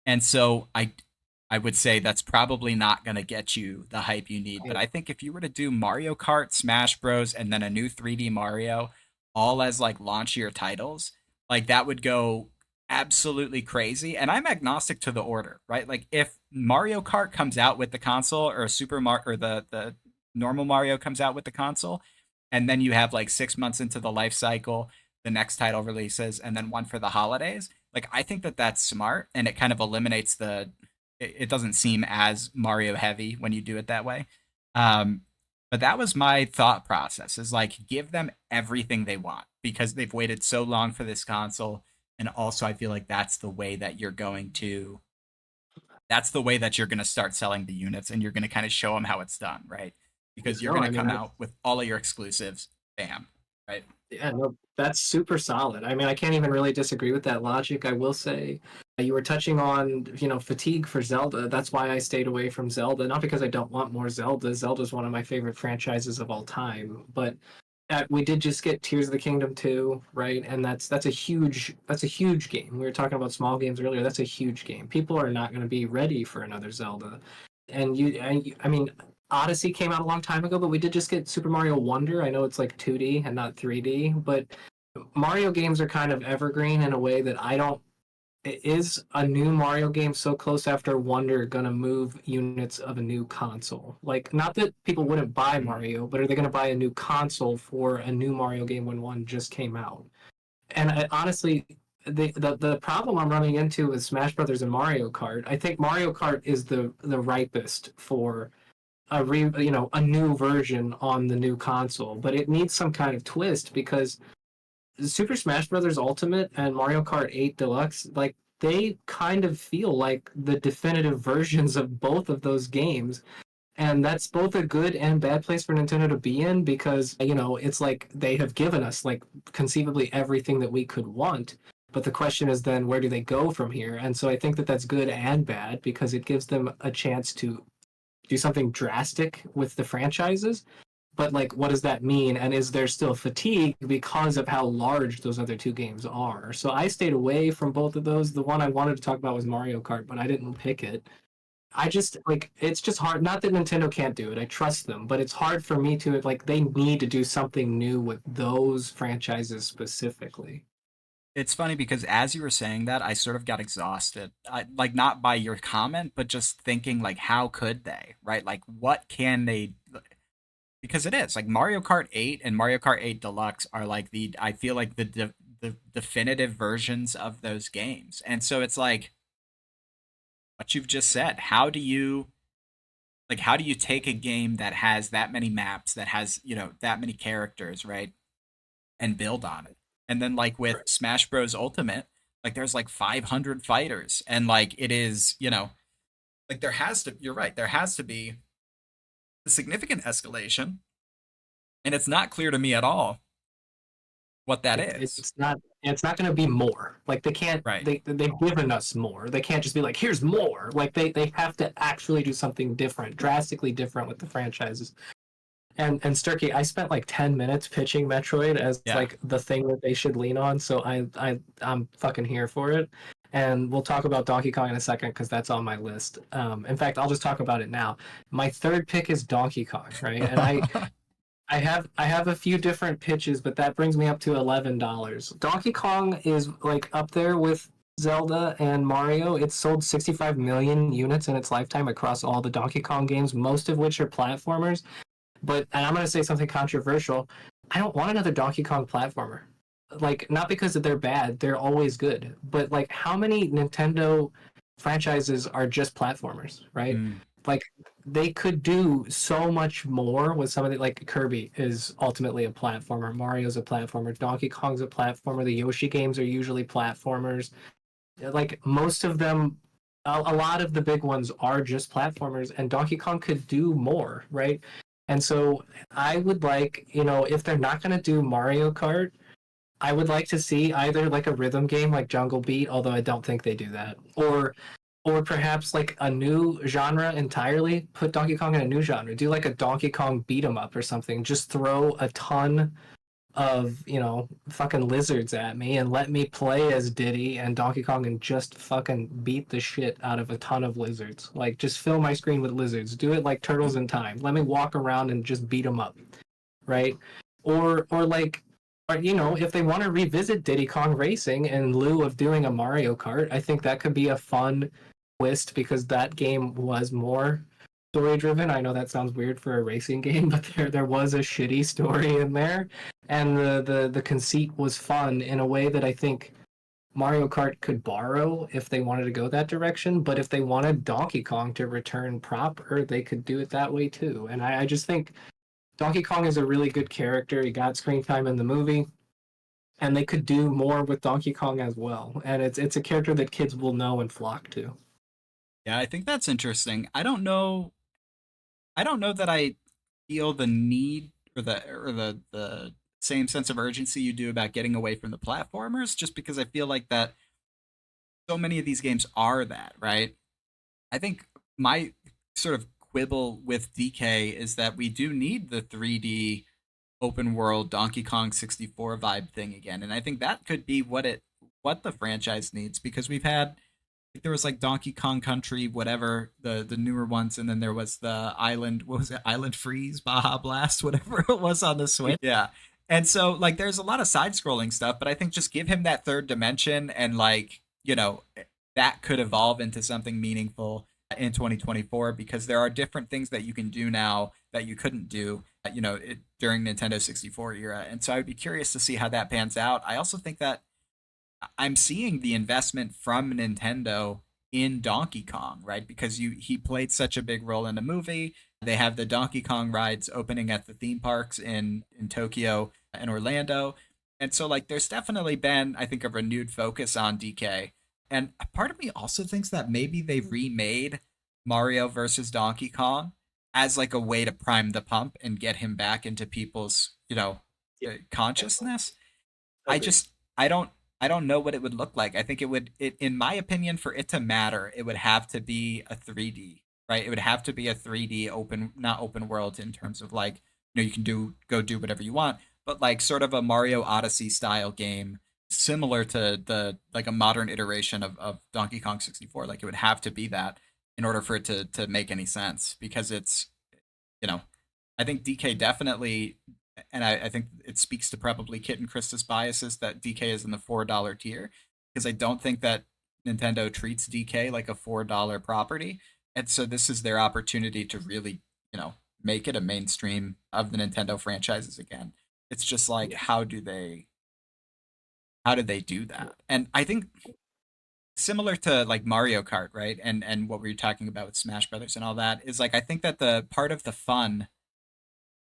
And so I would say that's probably not going to get you the hype you need. But I think if you were to do Mario Kart, Smash Bros, and then a new 3D Mario, all as like launchier titles, like that would go absolutely crazy. And I'm agnostic to the order, right? Like if Mario Kart comes out with the console, or Super Mario, or the normal Mario comes out with the console, and then you have like 6 months into the life cycle, the next title releases, and then one for the holidays. Like I think that that's smart, and it kind of eliminates it doesn't seem as Mario heavy when you do it that way. Um, but that was my thought process, is like give them everything they want because they've waited so long for this console. And also I feel like that's the way that you're going to start selling the units, and you're going to kind of show them how it's done, right? Because you're No, going I to mean, come out with all of your exclusives, bam, right? yeah, no, that's super solid. I mean, I can't even really disagree with that logic. I will say you were touching on, fatigue for Zelda. That's why I stayed away from Zelda. Not because I don't want more Zelda. Zelda's one of my favorite franchises of all time. But we did just get Tears of the Kingdom 2, right? And that's a huge game. We were talking about small games earlier. That's a huge game. People are not going to be ready for another Zelda. I mean, Odyssey came out a long time ago, but we did just get Super Mario Wonder. I know it's like 2D and not 3D, but Mario games are kind of evergreen in a way that I don't. Is a new Mario game so close after Wonder gonna move units of a new console? Like, not that people wouldn't buy Mm. Mario, but are they gonna buy a new console for a new Mario game when one just came out? And honestly, the problem I'm running into with Smash Brothers and Mario Kart, I think Mario Kart is the ripest for a new version on the new console, but it needs some kind of twist because Super Smash Brothers Ultimate and Mario Kart 8 Deluxe, like they kind of feel like the definitive versions of both of those games. And that's both a good and bad place for Nintendo to be in because, it's like they have given us like conceivably everything that we could want. But the question is then where do they go from here? And so I think that that's good and bad because it gives them a chance to do something drastic with the franchises, but like what does that mean, and is there still fatigue because of how large those other two games are? So I stayed away from both of those. The one I wanted to talk about was Mario Kart, but I didn't pick it. I just like it's just hard, not that Nintendo can't do it, I trust them, but it's hard for me to like they need to do something new with those franchises specifically. It's funny because as you were saying that, I sort of got exhausted. Like not by your comment, but just thinking like, how could they, right? Like, what can they? Because it is like Mario Kart 8 and Mario Kart 8 Deluxe are like I feel like the definitive versions of those games, and so it's like what you've just said. How do you take a game that has that many maps, that has that many characters, right, and build on it? And then like with Right. Smash Bros Ultimate, like there's like 500 fighters, and like it is, like there has to. You're right. There has to be a significant escalation, and it's not clear to me at all what that is. It's not going to be more. Like they can't Right. they've given us more. They can't just be like here's more. Like they have to actually do something different, drastically different with the franchises. And Sturkey, I spent like 10 minutes pitching Metroid as Yeah. like the thing that they should lean on, so I'm fucking here for it. And we'll talk about Donkey Kong in a second because that's on my list. In fact, I'll just talk about it now. My third pick is Donkey Kong, right? And I have a few different pitches, but that brings me up to $11. Donkey Kong is like up there with Zelda and Mario. It's sold 65 million units in its lifetime across all the Donkey Kong games, most of which are platformers. And I'm going to say something controversial. I don't want another Donkey Kong platformer. Like, not because they're bad, they're always good. But, like, how many Nintendo franchises are just platformers, right? Mm. Like, they could do so much more with some of the, like, Kirby is ultimately a platformer, Mario's a platformer, Donkey Kong's a platformer, the Yoshi games are usually platformers. like most of them, a lot of the big ones are just platformers, and Donkey Kong could do more, right? And so I would like, if they're not going to do Mario Kart, I would like to see either like a rhythm game like Jungle Beat, although I don't think they do that, or perhaps like a new genre entirely. Put Donkey Kong in a new genre. Do like a Donkey Kong beat 'em up or something. Just throw a ton of fucking lizards at me and let me play as Diddy and Donkey Kong and just fucking beat the shit out of a ton of lizards. Like just fill my screen with lizards. Do it like Turtles in Time. Let me walk around and just beat them up, right? Or like, or if they want to revisit Diddy Kong Racing in lieu of doing a Mario Kart, I think that could be a fun twist because that game was more story driven. I know that sounds weird for a racing game, but there was a shitty story in there, and the conceit was fun in a way that I think Mario Kart could borrow if they wanted to go that direction. But if they wanted Donkey Kong to return proper, they could do it that way too. And I just think Donkey Kong is a really good character. He got screen time in the movie, and they could do more with Donkey Kong as well. And it's a character that kids will know and flock to. Yeah, I think that's interesting. I don't know that I feel the need or the same sense of urgency you do about getting away from the platformers, just because I feel like that so many of these games are that, right? I think my sort of quibble with DK is that we do need the 3D open world Donkey Kong 64 vibe thing again. And I think that could be what the franchise needs, because we've had, there was like Donkey Kong Country, whatever, the newer ones, and then there was the Island, what was it, Island Freeze, Baja Blast, whatever it was on the Switch. Yeah. And so like there's a lot of side scrolling stuff, but I think just give him that third dimension and like, that could evolve into something meaningful in 2024, because there are different things that you can do now that you couldn't do during Nintendo 64 era. And so I'd be curious to see how that pans out. I also think that I'm seeing the investment from Nintendo in Donkey Kong, right? Because he played such a big role in the movie. They have the Donkey Kong rides opening at the theme parks in Tokyo and Orlando. And so like there's definitely been, I think, a renewed focus on DK. And a part of me also thinks that maybe they remade Mario versus Donkey Kong as like a way to prime the pump and get him back into people's, Yeah. consciousness. I Agreed. just I don't know what it would look like. I think in my opinion, for it to matter, it would have to be a 3D, right? It would have to be a 3D open, not open world in terms of like, you can go do whatever you want, but like sort of a Mario Odyssey style game, similar to the like a modern iteration of Donkey Kong 64. Like it would have to be that in order for it to make any sense, because it's, you know, I think DK definitely, and I think it speaks to probably Kit and Krista's biases that DK is in the $4 tier, because I don't think that Nintendo treats DK like a $4 property, and so this is their opportunity to really, make it a mainstream of the Nintendo franchises again. It's just like, Yeah. how do they do that? And I think similar to like Mario Kart, right? And what we were talking about with Smash Brothers and all that is like, I think that the part of the fun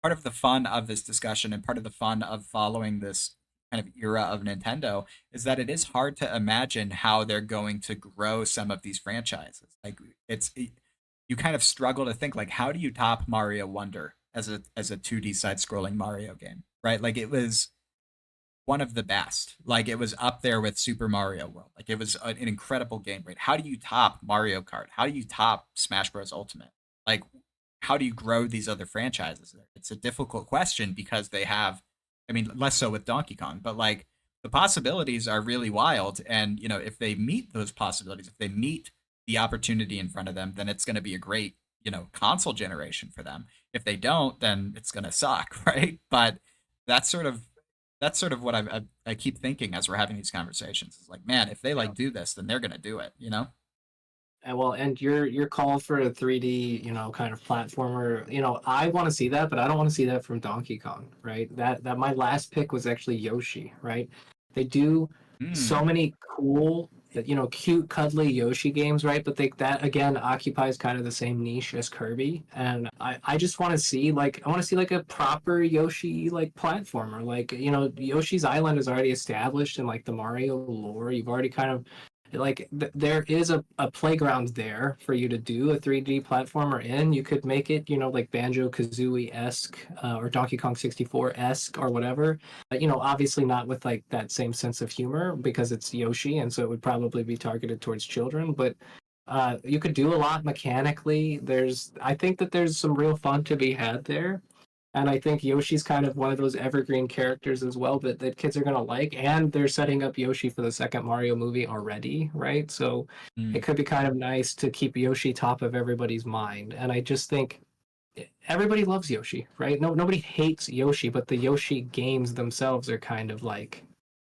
of this discussion and part of the fun of following this kind of era of Nintendo is that it is hard to imagine how they're going to grow some of these franchises. Like you kind of struggle to think like, how do you top Mario Wonder as a 2D side scrolling Mario game, right? Like it was one of the best. Like it was up there with Super Mario World. Like it was an incredible game, right? How do you top Mario Kart? How do you top Smash Bros Ultimate? Like how do you grow these other franchises? It's a difficult question because they have, I mean, less so with Donkey Kong, but like the possibilities are really wild. And, if they meet those possibilities, if they meet the opportunity in front of them, then it's going to be a great, console generation for them. If they don't, then it's going to suck, right? But that's sort of that's sort of what I keep thinking as we're having these conversations. It's like, man, if they Yeah. like do this, then they're gonna do it. And your call for a 3D, kind of platformer, I want to see that, but I don't want to see that from Donkey Kong, right? That my last pick was actually Yoshi, right? They do so Hmm. many cool, cute, cuddly Yoshi games, right? But that again occupies kind of the same niche as Kirby, and I just want to see like a proper Yoshi like platformer, like Yoshi's Island is already established in like the Mario lore. You've already kind of like there is a playground there for you to do a 3D platformer in. You could make it, like Banjo Kazooie esque, or Donkey Kong 64 esque or whatever. Obviously not with like that same sense of humor because it's Yoshi, and so it would probably be targeted towards children. But you could do a lot mechanically. I think that there's some real fun to be had there. And I think Yoshi's kind of one of those evergreen characters as well that kids are going to like. And they're setting up Yoshi for the second Mario movie already, right? So Mm. it could be kind of nice to keep Yoshi top of everybody's mind. And I just think everybody loves Yoshi, right? No, nobody hates Yoshi, but the Yoshi games themselves are kind of like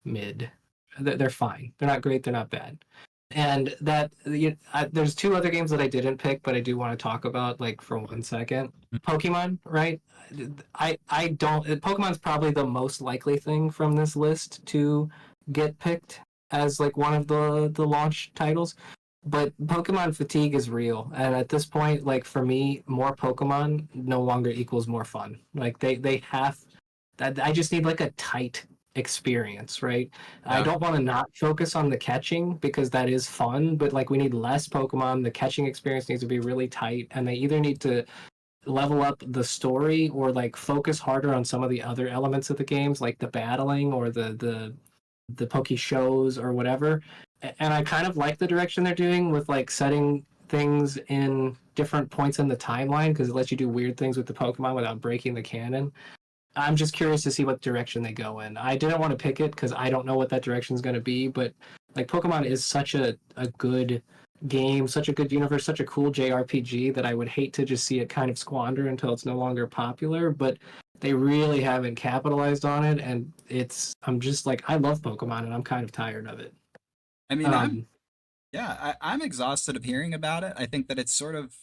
mid. They're fine. They're not great. They're not bad. And there's two other games that I didn't pick, but I do want to talk about like for 1 second. Pokemon, right? I don't. Pokemon's probably the most likely thing from this list to get picked as like one of the launch titles. But Pokemon fatigue is real, and at this point, like for me, more Pokemon no longer equals more fun. Like they have that. I just need like a tight experience, right? I Yeah. don't want to not focus on the catching because that is fun, but like we need less Pokemon. The catching experience needs to be really tight, and they either need to level up the story or like focus harder on some of the other elements of the games, like the battling or the Poke shows or whatever. And I kind of like the direction they're doing with like setting things in different points in the timeline because it lets you do weird things with the Pokemon without breaking the canon. I'm just curious to see what direction they go in. I didn't want to pick it because I don't know what that direction is going to be, but like Pokemon is such a good game, such a good universe, such a cool JRPG that I would hate to just see it kind of squander until it's no longer popular. But they really haven't capitalized on it, and I'm just like I love Pokemon, and I'm kind of tired of it. I mean, Um, I'm exhausted of hearing about it. I think that it's sort of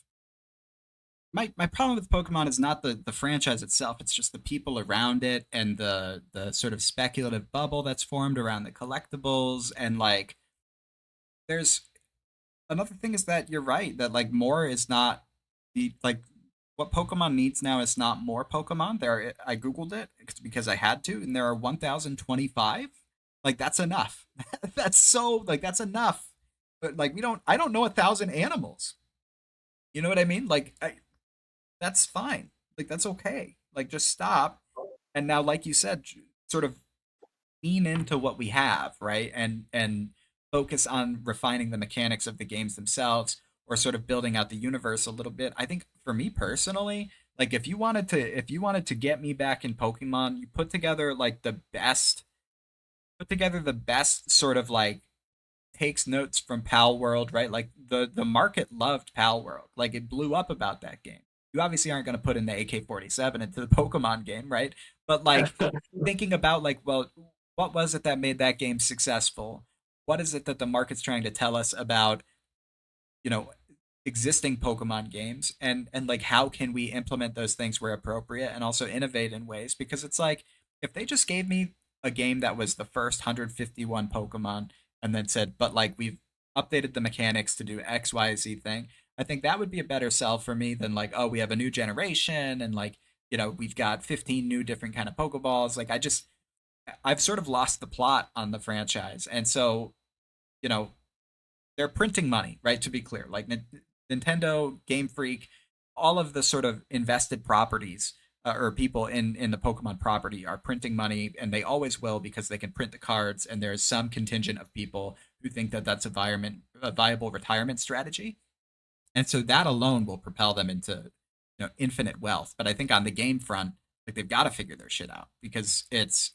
my problem with Pokemon is not the franchise itself. It's just the people around it and the sort of speculative bubble that's formed around the collectibles. And like, there's another thing is that you're right that like more is not the like what Pokemon needs now is not more Pokemon. I googled it because I had to, and there are 1,025. Like that's enough. That's so like that's enough. But like we don't. I don't know 1,000 animals. You know what I mean? That's fine. Like that's okay. Like just stop. And now, like you said, sort of lean into what we have, right? And focus on refining the mechanics of the games themselves, or sort of building out the universe a little bit. I think for me personally, like if you wanted to get me back in Pokemon, you put together the best sort of like takes notes from Pal World, right? Like the market loved Pal World. Like it blew up about that game. You obviously aren't going to put in the AK-47 into the Pokemon game, right? But like thinking about like, well, what was it that made that game successful? What is it that the market's trying to tell us about, you know, existing Pokemon games, and like how can we implement those things where appropriate and also innovate in ways? Because it's like if they just gave me a game that was the first 151 Pokemon and then said, but like we've updated the mechanics to do XYZ thing, I think that would be a better sell for me than like, oh, we have a new generation and like, we've got 15 new different kind of Pokeballs. Like I've sort of lost the plot on the franchise. And so, you know, they're printing money, right? To be clear, like Nintendo, Game Freak, all of the sort of invested properties or people in the Pokemon property are printing money, and they always will because they can print the cards. And there's some contingent of people who think that that's a viable retirement strategy, and so that alone will propel them into infinite wealth. But I think on the game front, like they've got to figure their shit out because it's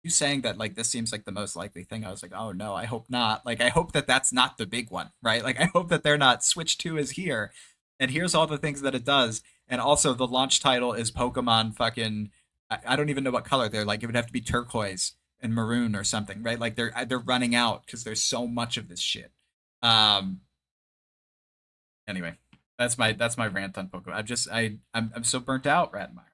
you saying that like this seems like the most likely thing. I was like, oh no, I hope not. Like I hope that that's not the big one, right? Like I hope that they're not Switch 2 is here, and here's all the things that it does, and also the launch title is Pokemon fucking. I don't even know what color they're like. It would have to be turquoise and maroon or something, right? Like they're running out because there's so much of this shit. Um. Anyway, that's my rant on Pokemon. I'm so burnt out, Radmire.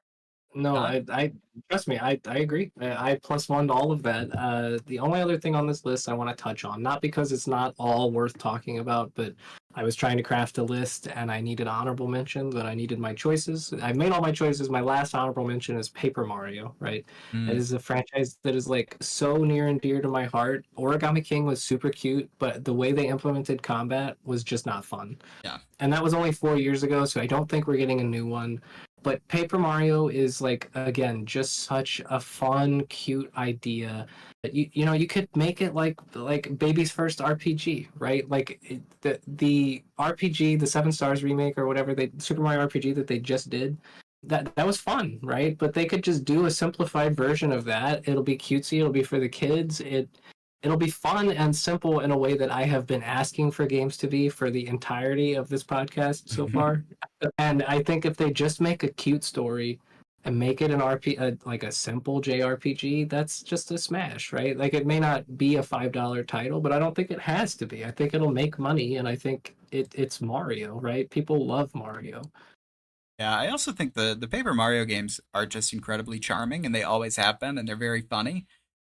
No, Done. I trust me, I agree. I plus one to all of that. The only other thing on this list I want to touch on, not because it's not all worth talking about, but I was trying to craft a list and I needed honorable mentions and I needed my choices. I made all my choices. My last honorable mention is Paper Mario, right? It Mm, is a franchise that is like so near and dear to my heart. Origami King was super cute, but the way they implemented combat was just not fun. yeah. And that was only 4 years ago, so I don't think we're getting a new one. But Paper Mario is like again just such a fun, cute idea that you could make it like baby's first RPG, right? Like the RPG, the Seven Stars remake or whatever they Super Mario RPG that they just did. That was fun, right? But they could just do a simplified version of that. It'll be cutesy. It'll be for the kids. It'll be fun and simple in a way that I have been asking for games to be for the entirety of this podcast so far. And I think if they just make a cute story and make it an like a simple JRPG, that's just a smash, right? Like it may not be a $5 title, but I don't think it has to be. I think it'll make money, and I think it's Mario, right? People love Mario. Yeah, I also think the Paper Mario games are just incredibly charming, and they always have been, and they're very funny.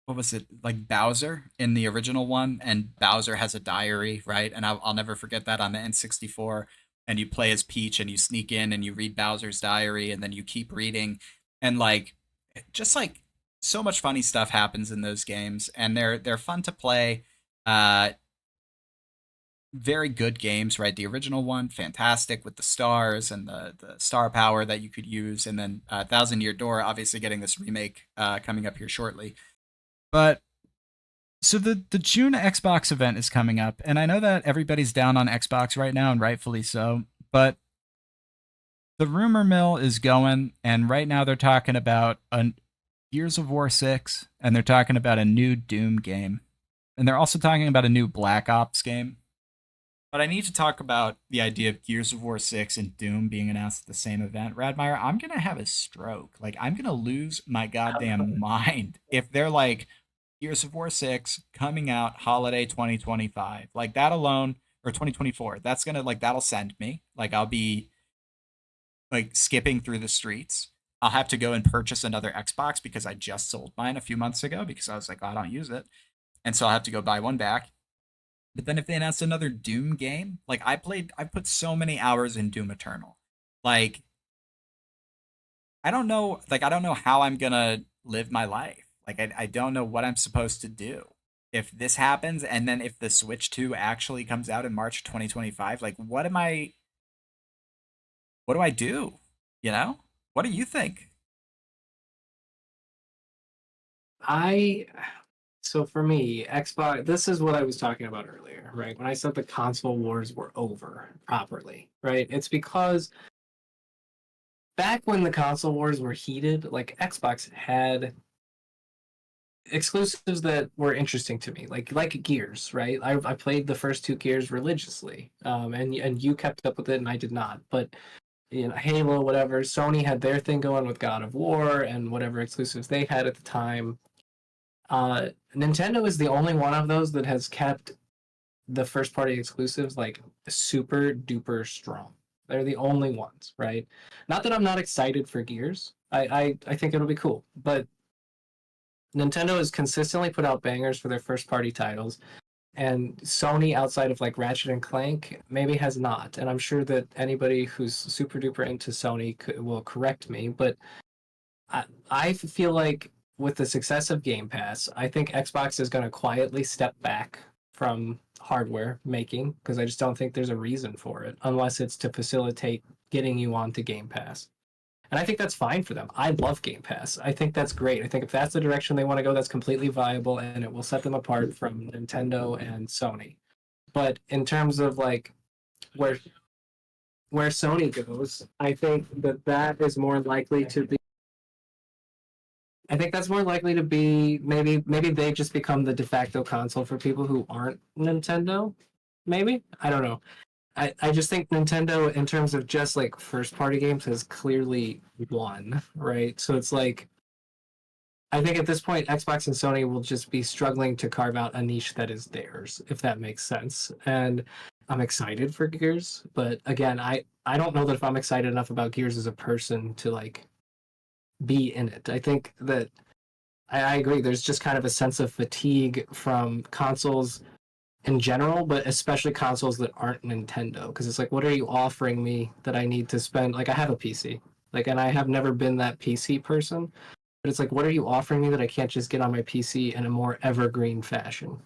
What was it, like Bowser in the original one, and Bowser has a diary, right? And I'll never forget that on the N64. And you play as Peach, and you sneak in, and you read Bowser's diary, and then you keep reading, and like, just like so much funny stuff happens in those games, and they're fun to play. Uh, very good games, right? The original one, fantastic with the stars and the star power that you could use, and then Thousand Year Door, obviously getting this remake coming up here shortly. But so the June Xbox event is coming up, and I know that everybody's down on Xbox right now, and rightfully so. But the rumor mill is going, and right now they're talking about a Gears of War 6, and they're talking about a new Doom game, and they're also talking about a new Black Ops game. But I need to talk about the idea of Gears of War 6 and Doom being announced at the same event. Radmire, I'm going to have a stroke. Like, I'm going to lose my goddamn mind if they're like, Gears of War 6 coming out holiday 2025. Like, that alone, or 2024, that's going to, like, that'll send me. Like, I'll be, like, skipping through the streets. I'll have to go and purchase another Xbox because I just sold mine a few months ago because I was like, oh, I don't use it. And so I'll have to go buy one back. But then if they announced another Doom game, like I put so many hours in Doom Eternal. Like I don't know how I'm gonna live my life. Like I don't know what I'm supposed to do. If this happens and then if the Switch 2 actually comes out in March 2025, like what do I do? You know? What do you think? I So for me, Xbox, this is what I was talking about earlier, right? When I said the console wars were over properly, right? It's because back when the console wars were heated, like Xbox had exclusives that were interesting to me, like Gears, right? I played the first two Gears religiously, and you kept up with it and I did not. But Halo, whatever. Sony had their thing going with God of War and whatever exclusives they had at the time. Nintendo is the only one of those that has kept the first party exclusives like super duper strong. They're the only ones, right? Not that I'm not excited for Gears. I think it'll be cool, but Nintendo has consistently put out bangers for their first party titles, and Sony, outside of like Ratchet and Clank, maybe has not. And I'm sure that anybody who's super duper into Sony will correct me, but I feel like with the success of Game Pass, I think Xbox is going to quietly step back from hardware making because I just don't think there's a reason for it unless it's to facilitate getting you onto Game Pass. And I think that's fine for them. I love Game Pass. I think that's great. I think if that's the direction they want to go, that's completely viable and it will set them apart from Nintendo and Sony. But in terms of like where where Sony goes, I think that is more likely to be I think that's more likely to be maybe they just become the de facto console for people who aren't Nintendo. Maybe. I don't know. I just think Nintendo in terms of just like first party games has clearly won, right? So it's like I think at this point Xbox and Sony will just be struggling to carve out a niche that is theirs, if that makes sense. And I'm excited for Gears, but again, I don't know that if I'm excited enough about Gears as a person to like be in it. I think that I agree. There's just kind of a sense of fatigue from consoles in general, but especially consoles that aren't Nintendo. Because it's like, what are you offering me that I need to spend? Like, I have a PC, like, and I have never been that PC person. But it's like, what are you offering me that I can't just get on my PC in a more evergreen fashion?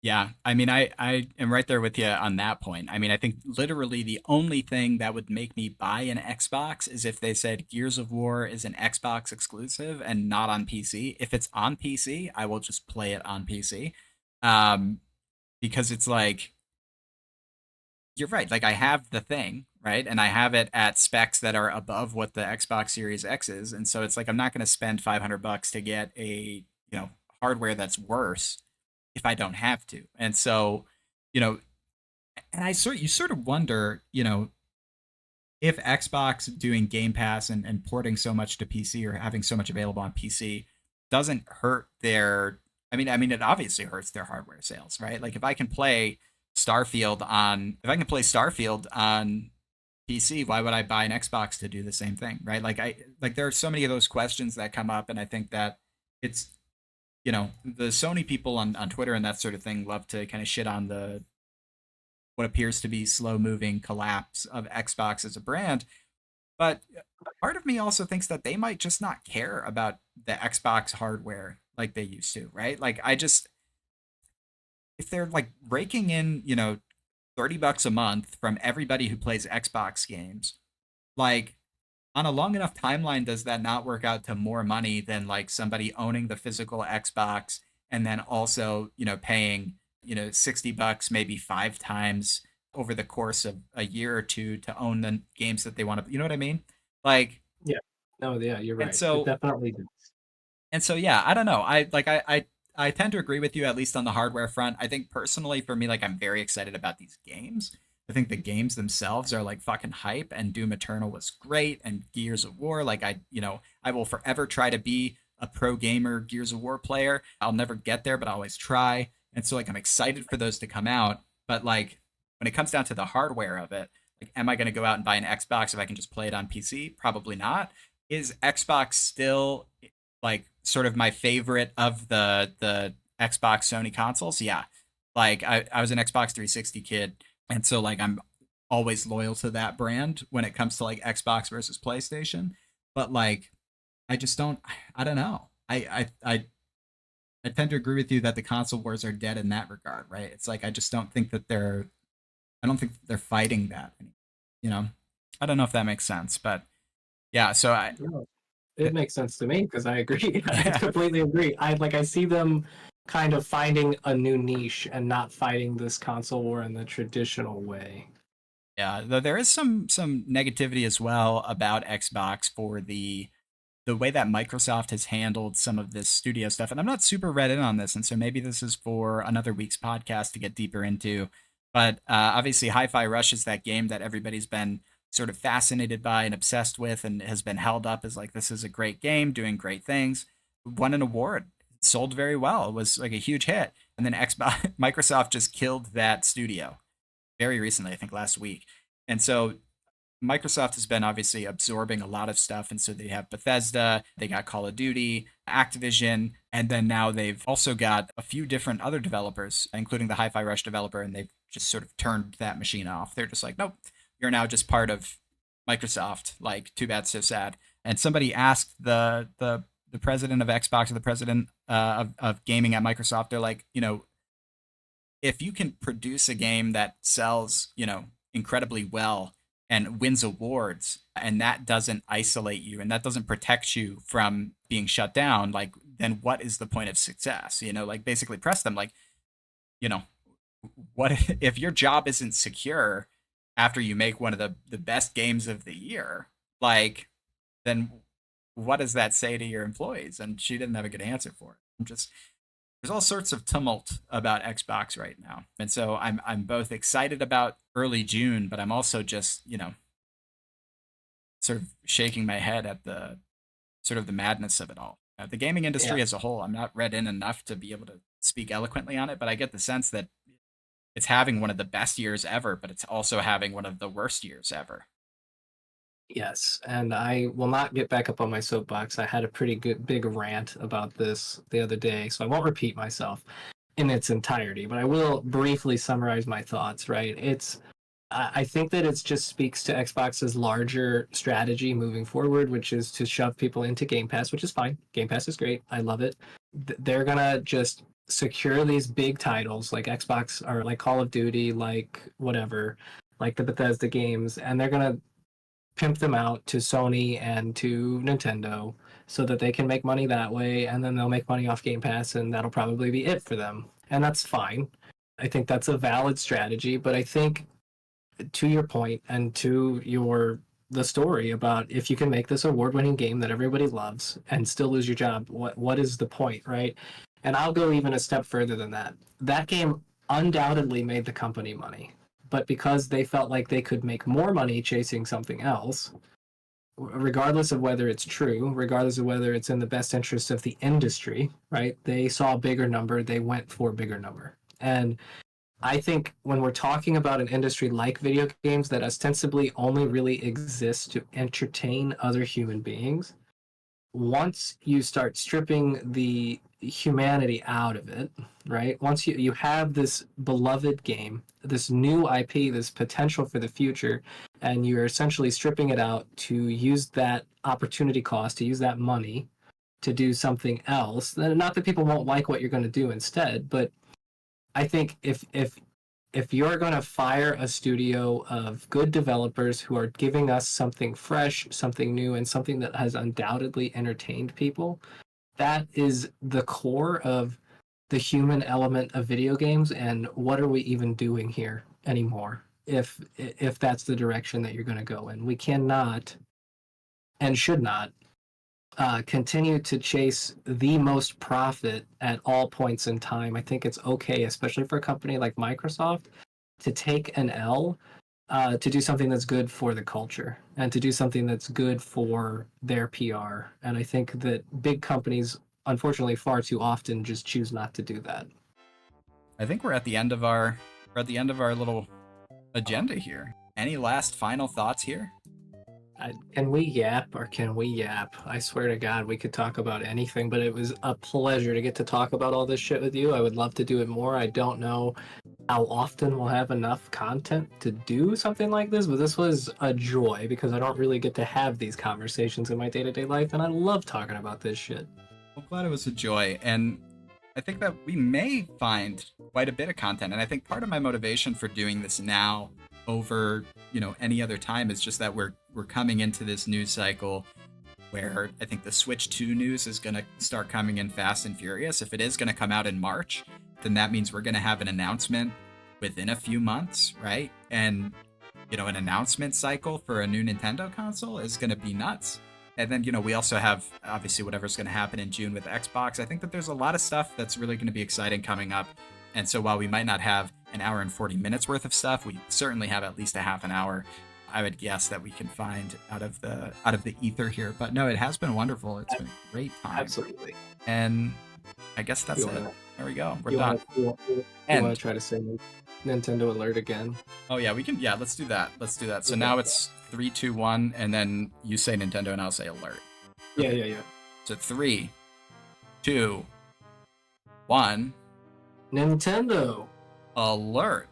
Yeah, I mean, I am right there with you on that point. I mean, I think literally the only thing that would make me buy an Xbox is if they said Gears of War is an Xbox exclusive and not on PC. If it's on PC, I will just play it on PC. Um, because it's like you're right. Like I have the thing, right? And I have it at specs that are above what the Xbox Series X is. And so it's like I'm not going to spend $500 to get a, hardware that's worse if I don't have to. And so, you know, and you sort of wonder, if Xbox doing Game Pass and porting so much to PC or having so much available on PC doesn't hurt their I mean it obviously hurts their hardware sales, right? Like if I can play Starfield on PC, why would I buy an Xbox to do the same thing, right? Like there are so many of those questions that come up and I think that it's the Sony people on Twitter and that sort of thing love to kind of shit on the what appears to be slow moving collapse of Xbox as a brand. But part of me also thinks that they might just not care about the Xbox hardware like they used to, right? Like if they're like raking in, $30 a month from everybody who plays Xbox games, like on a long enough timeline, does that not work out to more money than like somebody owning the physical Xbox and then also, paying, $60 maybe 5 times over the course of a year or two to own the games that they want to, you know what I mean? Like, Yeah. No, yeah, you're and right. It so definitely does. yeah, I don't know. I tend to agree with you at least on the hardware front. I think personally for me, like I'm very excited about these games. I think the games themselves are like fucking hype, and Doom Eternal was great, and Gears of War. Like I will forever try to be a pro gamer Gears of War player. I'll never get there, but I always try. And so like I'm excited for those to come out. But like when it comes down to the hardware of it, like am I going to go out and buy an Xbox if I can just play it on PC? Probably not. Is Xbox still like sort of my favorite of the Xbox Sony consoles? Yeah. Like I was an Xbox 360 kid, and so like I'm always loyal to that brand when it comes to like Xbox versus PlayStation. But like I don't know. I tend to agree with you that the console wars are dead in that regard, right? It's like I just don't think that I don't think that they're fighting that anymore, you know? I don't know if that makes sense, but yeah, so No, it makes sense to me because I agree. I yeah. completely agree. I see them kind of finding a new niche and not fighting this console war in the traditional way. Yeah, though there is some negativity as well about Xbox for the way that Microsoft has handled some of this studio stuff. And I'm not super read in on this, and so maybe this is for another week's podcast to get deeper into. But obviously, Hi-Fi Rush is that game that everybody's been sort of fascinated by and obsessed with, and has been held up as like this is a great game, doing great things. Won an award, sold very well, it was like a huge hit, and then Xbox Microsoft just killed that studio very recently, I think last week. And so Microsoft has been obviously absorbing a lot of stuff. And so they have Bethesda, they got Call of Duty, Activision, and then now they've also got a few different other developers, including the Hi Fi Rush developer, and they've just sort of turned that machine off. They're just like, nope, you're now just part of Microsoft. Like, too bad, so sad. And somebody asked the president of Xbox or the president of gaming at Microsoft, they're like, if you can produce a game that sells, incredibly well and wins awards, and that doesn't isolate you and that doesn't protect you from being shut down, like then what is the point of success? Like basically press them like, you know, what if your job isn't secure after you make one of the best games of the year? Like then what does that say to your employees? And she didn't have a good answer for it. There's all sorts of tumult about Xbox right now. And so I'm both excited about early June, but I'm also just, sort of shaking my head at the sort of the madness of it all. The gaming Yeah. industry as a whole, I'm not read in enough to be able to speak eloquently on it, but I get the sense that it's having one of the best years ever, but it's also having one of the worst years ever. Yes, and I will not get back up on my soapbox. I had a pretty good big rant about this the other day, so I won't repeat myself. in its entirety, but I will briefly summarize my thoughts, right? I think that it just speaks to Xbox's larger strategy moving forward, which is to shove people into Game Pass, which is fine. Game Pass is great. I love it. They're going to just secure these big titles like Xbox or like Call of Duty, like whatever, like the Bethesda games, and they're going to pimp them out to Sony and to Nintendo so that they can make money that way, and then they'll make money off Game Pass, and that'll probably be it for them. And that's fine. I think that's a valid strategy, but I think to your point and to the story about if you can make this award-winning game that everybody loves and still lose your job, what is the point, right? And I'll go even a step further than that. That game undoubtedly made the company money, but because they felt like they could make more money chasing something else, regardless of whether it's true, regardless of whether it's in the best interest of the industry, right? They saw a bigger number, they went for a bigger number. And I think when we're talking about an industry like video games that ostensibly only really exists to entertain other human beings, once you start stripping the humanity out of it, right? Once you have this beloved game, this new IP, this potential for the future, and you're essentially stripping it out to use that opportunity cost, to use that money to do something else. Not that people won't like what you're going to do instead, but I think if you're going to fire a studio of good developers who are giving us something fresh, something new, and something that has undoubtedly entertained people, that is the core of the human element of video games. And what are we even doing here anymore if that's the direction that you're going to go in? We cannot and should not continue to chase the most profit at all points in time. I think it's okay, especially for a company like Microsoft, to take an L, to do something that's good for the culture and to do something that's good for their PR. And I think that big companies, unfortunately, far too often just choose not to do that. I think we're at the end of our little agenda here. Any last final thoughts here? Can we yap or can we yap? I swear to God, we could talk about anything, but it was a pleasure to get to talk about all this shit with you. I would love to do it more. I don't know how often we'll have enough content to do something like this, but this was a joy because I don't really get to have these conversations in my day-to-day life, and I love talking about this shit. I'm glad it was a joy, and I think that we may find quite a bit of content, and I think part of my motivation for doing this now over any other time is just that we're coming into this news cycle where I think the Switch 2 news is going to start coming in fast and furious. If it is going to come out in March, then that means we're going to have an announcement within a few months, right? And an announcement cycle for a new Nintendo console is going to be nuts. And then we also have obviously whatever's going to happen in June with Xbox. I think that there's a lot of stuff that's really going to be exciting coming up. And so while we might not have an hour and 40 minutes worth of stuff, we certainly have at least a half an hour, I would guess, that we can find out of the ether here. But no, it has been wonderful. It's been a great time. Absolutely. And I guess that's it. There we go. We're done. You want to try to say Nintendo alert again? Oh yeah, we can. Yeah, let's do that. So now it's 3, 2, 1, and then you say Nintendo and I'll say alert. Okay. Yeah. So 3, 2, 1. Nintendo Alert.